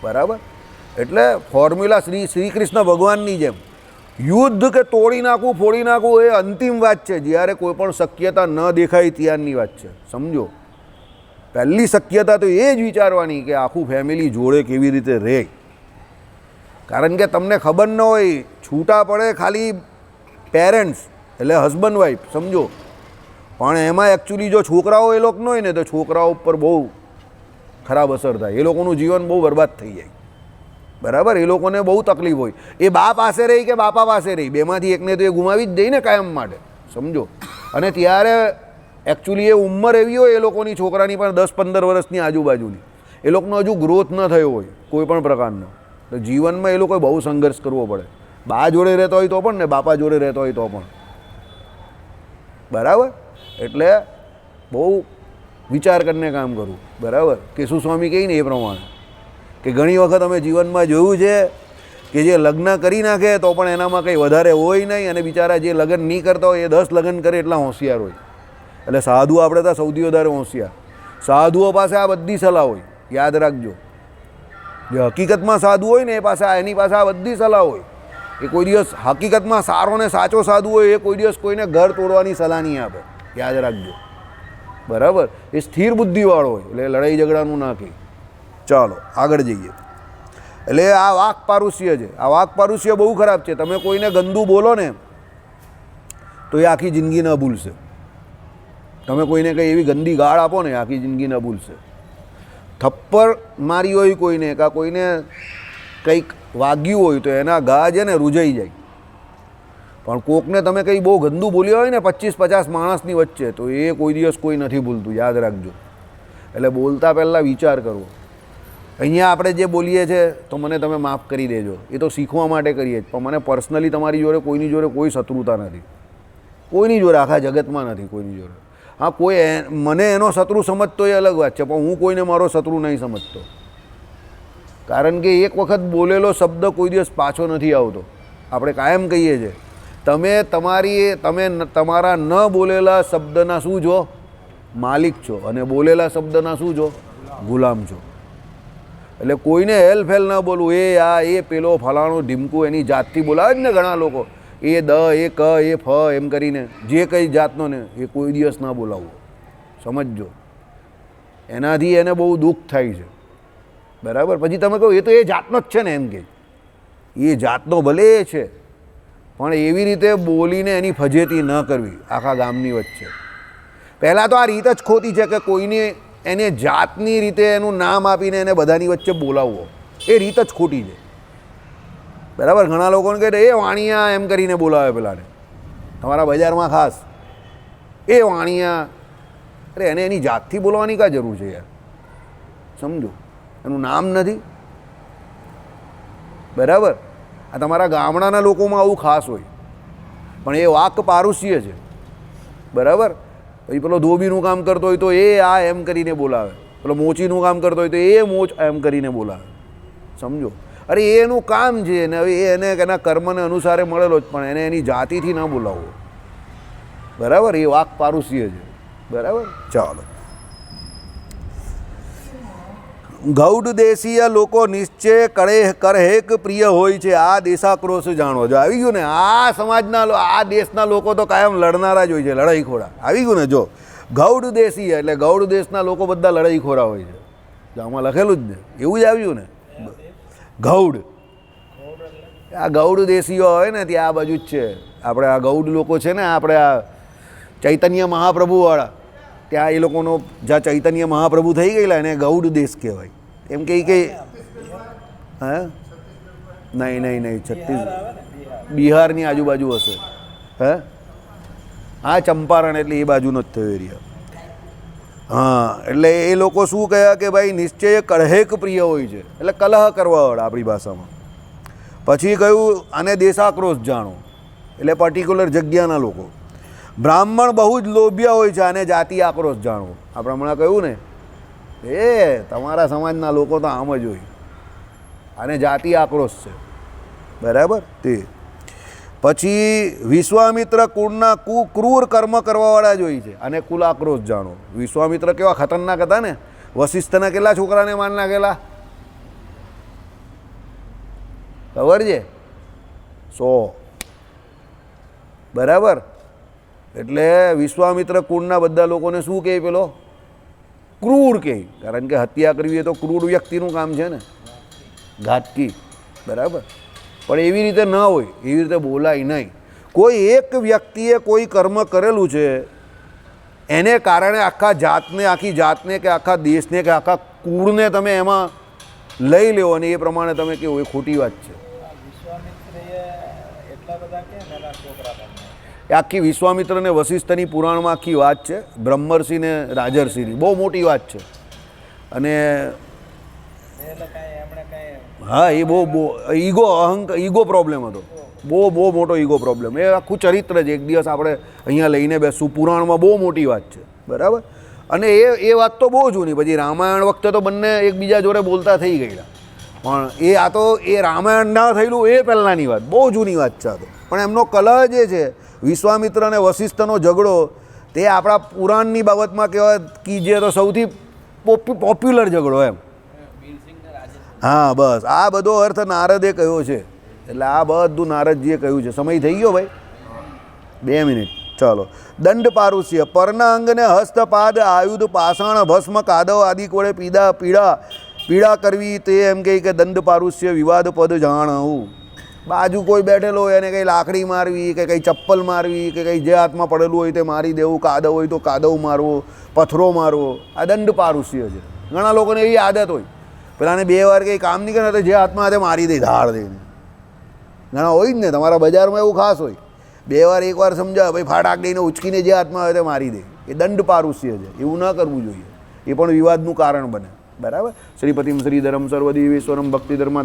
બરાબર. એટલે ફોર્મ્યુલા શ્રી કૃષ્ણ ભગવાનની જેમ યુદ્ધ કે તોડી નાખવું ફોડી નાખવું એ અંતિમ વાત છે, જ્યારે કોઈ પણ શક્યતા ન દેખાય ત્યારની વાત છે, સમજો. પહેલી શક્યતા તો એ જ વિચારવાની કે આખું ફેમિલી જોડે કેવી રીતે રહે. કારણ કે તમને ખબર ન હોય, છૂટા પડે ખાલી પેરેન્ટ્સ એટલે હસબન્ડ વાઈફ, સમજો. પણ એમાં એકચ્યુઅલી જો છોકરાઓ એ લોકો ન હોય ને તો છોકરાઓ ઉપર બહુ ખરાબ અસર થાય, એ લોકોનું જીવન બહુ બરબાદ થઈ જાય, બરાબર. એ લોકોને બહુ તકલીફ હોય. એ બા પાસે રહી કે બાપા પાસે રહી, બેમાંથી એકને તો એ ગુમાવી જ દઈ ને કાયમ માટે, સમજો. અને ત્યારે એકચ્યુઅલી એ ઉંમર એવી હોય એ લોકોની છોકરાની પણ 10-15 વર્ષની આજુબાજુની, એ લોકોનો હજુ ગ્રોથ ન થયો હોય કોઈ પણ પ્રકારનો, તો જીવનમાં એ લોકોએ બહુ સંઘર્ષ કરવો પડે. બા જોડે રહેતો હોય તો પણ ને બાપા જોડે રહેતો હોય તો પણ, બરાબર. એટલે બહુ વિચાર કરીને કામ કરવું, બરાબર. કેશુ સ્વામી કહે ને એ પ્રમાણે કે ઘણી વખત અમે જીવનમાં જોયું છે કે જે લગ્ન કરી નાખે તો પણ એનામાં કંઈ વધારે હોય નહીં, અને બિચારા જે લગ્ન નહીં કરતા હોય એ 10 લગ્ન કરે એટલા હોશિયાર હોય. એટલે સાધુ આપણે તો સૌથી વધારે હોશિયાર. સાધુઓ પાસે આ બધી સલાહ હોય, યાદ રાખજો. જે હકીકતમાં સાધુ હોય ને એ પાસે એની પાસે આ બધી સલાહ હોય. એ કોઈ દિવસ હકીકતમાં સારો ને સાચો સાધુ હોય એ કોઈ દિવસ કોઈને ઘર તોડવાની સલાહ નહીં આપે, યાદ રાખજો, બરાબર. એ સ્થિર બુદ્ધિવાળો હોય, એટલે લડાઈ ઝઘડાનું ના કહે. ચાલો આગળ જઈએ. એટલે આ વાક પારુષ્ય છે. આ વાક પારુષ્ય બહુ ખરાબ છે. તમે કોઈને ગંદુ બોલો ને તો એ આખી જિંદગી ન ભૂલશે. તમે કોઈને કંઈ એવી ગંદી ગાળ આપો ને આખી જિંદગી ન ભૂલશે. થપ્પડ મારી હોય કોઈને, કાં કોઈને કંઈક વાગ્યું હોય તો એના ઘા છે ને રૂજાઈ જાય. પણ કોકને તમે કંઈ બહુ ગંદુ બોલ્યા હોય ને 25-50 માણસની વચ્ચે, તો એ કોઈ દિવસ કોઈ નથી ભૂલતું, યાદ રાખજો. એટલે બોલતા પહેલાં વિચાર કરવો. અહીંયા આપણે જે બોલીએ છીએ તો મને તમે માફ કરી દેજો, એ તો શીખવા માટે કરીએ જ. પણ મને પર્સનલી તમારી જોડે કોઈની જોડે કોઈ શત્રુતા નથી, કોઈની જોડે, આખા જગતમાં નથી કોઈની જોડે. હા, કોઈ મને એનો શત્રુ સમજતો એ અલગ વાત છે, પણ હું કોઈને મારો શત્રુ નહીં સમજતો. કારણ કે એક વખત બોલેલો શબ્દ કોઈ દિવસ પાછો નથી આવતો. આપણે કાયમ કહીએ છીએ તમે તમારા ન બોલેલા શબ્દના શું છો? માલિક છો. અને બોલેલા શબ્દના શું છો? ગુલામ છો. એટલે કોઈને હેલ ફેલ ન બોલવું. એ પેલો ફલાણો ઢીમકું એની જાતથી બોલાવે જ ને ઘણા લોકો, એ દ એ ક એ ફ એમ કરીને જે કંઈ જાતનો ને એ કોઈ દિવસ ના બોલાવવો, સમજજો. એનાથી એને બહુ દુઃખ થાય છે, બરાબર. પછી તમે કહો એ તો એ જાતનો જ છે ને, એમ કે એ જાતનો ભલે એ છે, પણ એવી રીતે બોલીને એની ફજેતી ન કરવી આખા ગામની વચ્ચે. પહેલાં તો આ રીત જ ખોટી છે કે કોઈને એને જાતની રીતે એનું નામ આપીને એને બધાની વચ્ચે બોલાવવો, એ રીત જ ખોટી છે, બરાબર. ઘણા લોકોને કહે એ વાણિયા એમ કરીને બોલાવે પેલાને, તમારા બજારમાં ખાસ એ વાણિયા. અરે એને એની જાતથી બોલવાની કાં જરૂર છે યાર, સમજો. એનું નામ નથી, બરાબર. આ તમારા ગામડાના લોકોમાં આવું ખાસ હોય, પણ એ વાક પારુષ્ય છે, બરાબર. પછી પેલો ધોબીનું કામ કરતો હોય તો એ આ એમ કરીને બોલાવે, પેલો મોચીનું કામ કરતો હોય તો એ મોચ એમ કરીને બોલાવે, સમજો. અરે એનું કામ છે ને, હવે એને એના કર્મને અનુસારે મળેલો જ, પણ એને એની જાતિથી ન બોલાવવો, બરાબર. એ વાક પારુષ્ય છે, બરાબર. ચાલો. ગૌડ દેશીય લોકો નિશ્ચય કરેક પ્રિય હોય છે. આ દેશાક્રોશ જાણવો જો. આવી ગયું ને, આ સમાજના આ દેશના લોકો તો કાયમ લડનારા જ હોય છે, લડાઈ ખોરા. આવી ગયું ને જો, ગૌડ દેશીય એટલે ગૌડ દેશના લોકો બધા લડાઈ ખોરા હોય છે. આમાં લખેલું જ ને, એવું જ આવ્યું ને. ગૌડ, આ ગૌડ દેશીઓ હોય ને ત્યાં આ બાજુ જ છે. આપણે આ ગૌડ લોકો છે ને, આપણે આ ચૈતન્ય મહાપ્રભુવાળા, ત્યાં એ લોકોનો જ્યાં ચૈતન્ય મહાપ્રભુ થઈ ગયેલા એને ગૌડ દેશ કહેવાય. એમ કે હા, નહીં બિહારની આજુબાજુ હશે. હા, ચંપારણ એટલે એ બાજુનો જ થયો એરિયા. હા, એટલે એ લોકો શું કહ્યા કે ભાઈ નિશ્ચય કળહેક પ્રિય હોય છે, એટલે કલહ કરવાવાળા આપણી ભાષામાં. પછી કહ્યું આને દેશાક્રોશ જાણો, એટલે પર્ટિક્યુલર જગ્યાના લોકો. બ્રાહ્મણ બહુ જ લોભિયા હોય છે, આને જાતિ આક્રોશ જાણવો. આપણે હમણાં કહ્યું ને એ તમારા સમાજના લોકો તો આમ જ હોય, આને જાતિ આક્રોશ છે, બરાબર. તે પછી વિશ્વામિત્ર કુળના ક્રૂર કર્મ કરવાવાળા જ હોય છે, અને કુલ આક્રોશ જાણો. વિશ્વામિત્ર કેવા ખતરનાક હતા ને, વશિષ્ઠના કેટલા છોકરાને માર નાખેલા ખબર છે? 100, બરાબર. એટલે વિશ્વામિત્ર કુળના બધા લોકોને શું કહે પેલો? ક્રૂર કહે, કારણ કે હત્યા કરવી એ તો ક્રૂર વ્યક્તિનું કામ છે ને, ઘાતકી, બરાબર. પણ એવી રીતે ન હોય, એવી રીતે બોલાય નહીં. કોઈ એક વ્યક્તિએ કોઈ કર્મ કરેલું છે એને કારણે આખી જાતને કે આખા દેશને કે આખા કુળને તમે એમાં લઈ લો અને એ પ્રમાણે તમે કહો, એ ખોટી વાત છે. આખી વિશ્વામિત્ર અને વશિષ્ઠની પુરાણમાં આખી વાત છે, બ્રહ્મર્ષિ ને રાજર્ષિની, બહુ મોટી વાત છે. અને હા, એ બહુ ઈગો પ્રોબ્લેમ હતો, બહુ મોટો ઈગો પ્રોબ્લેમ. એ આખું ચરિત્ર છે, એક દિવસ આપણે અહીંયા લઈને બેસશું. પુરાણમાં બહુ મોટી વાત છે, બરાબર. અને એ વાત તો બહુ જૂની, પછી રામાયણ વખતે તો બંને એકબીજા જોડે બોલતા થઈ ગયેલા, પણ આ તો એ રામાયણ ના થયેલું એ પહેલાંની વાત, બહુ જૂની વાત છે આ તો. પણ એમનો કલહ જે છે વિશ્વામિત્ર અને વશિષ્ઠનો ઝઘડો, તે આપણા પુરાણની બાબતમાં કહેવાય કીજીએ તો સૌથી પોપ્યુલર ઝઘડો એમ. હા, બસ આ બધો અર્થ નારદે કહ્યો છે, એટલે આ બધું નારદજીએ કહ્યું છે. સમય થઈ ગયો ભાઈ, 2 મિનિટ, ચાલો. દંડ પારુષ્ય, પરના અંગને હસ્તપાદ આયુધ પાષાણ ભસ્મ કાદવ આદિ કોળે પીડા કરવી, તે એમ કહે કે દંડ પારુષ્ય વિવાદ પદ જાણવું. બાજુ કોઈ બેઠેલો હોય એને કંઈ લાકડી મારવી, કે કંઈ ચપ્પલ મારવી, કે કંઈ જે હાથમાં પડેલું હોય તે મારી દેવું, કાદવ હોય તો કાદવ મારવો, પથ્થરો મારવો, આ દંડ પારુષ્ય છે. ઘણા લોકોને એવી આદત હોય, પેલાને 2 વાર કંઈ કામ નહીં કરે તો જે હાથમાં હાથે મારી દે, ધાડ દઈને. ઘણા હોય જ ને, તમારા બજારમાં એવું ખાસ હોય, 2 વાર 1 વાર સમજાવે, ભાઈ ફાટાક દઈને ઉચકીને જે હાથમાં આવે તે મારી દે. એ દંડ પારુષ્ય છે, એવું ન કરવું જોઈએ, એ પણ વિવાદનું કારણ બને, બરાબર. શ્રીપતિમ શ્રીધરમ સર્વદેવેશ્વરમ ભક્તિધર્મ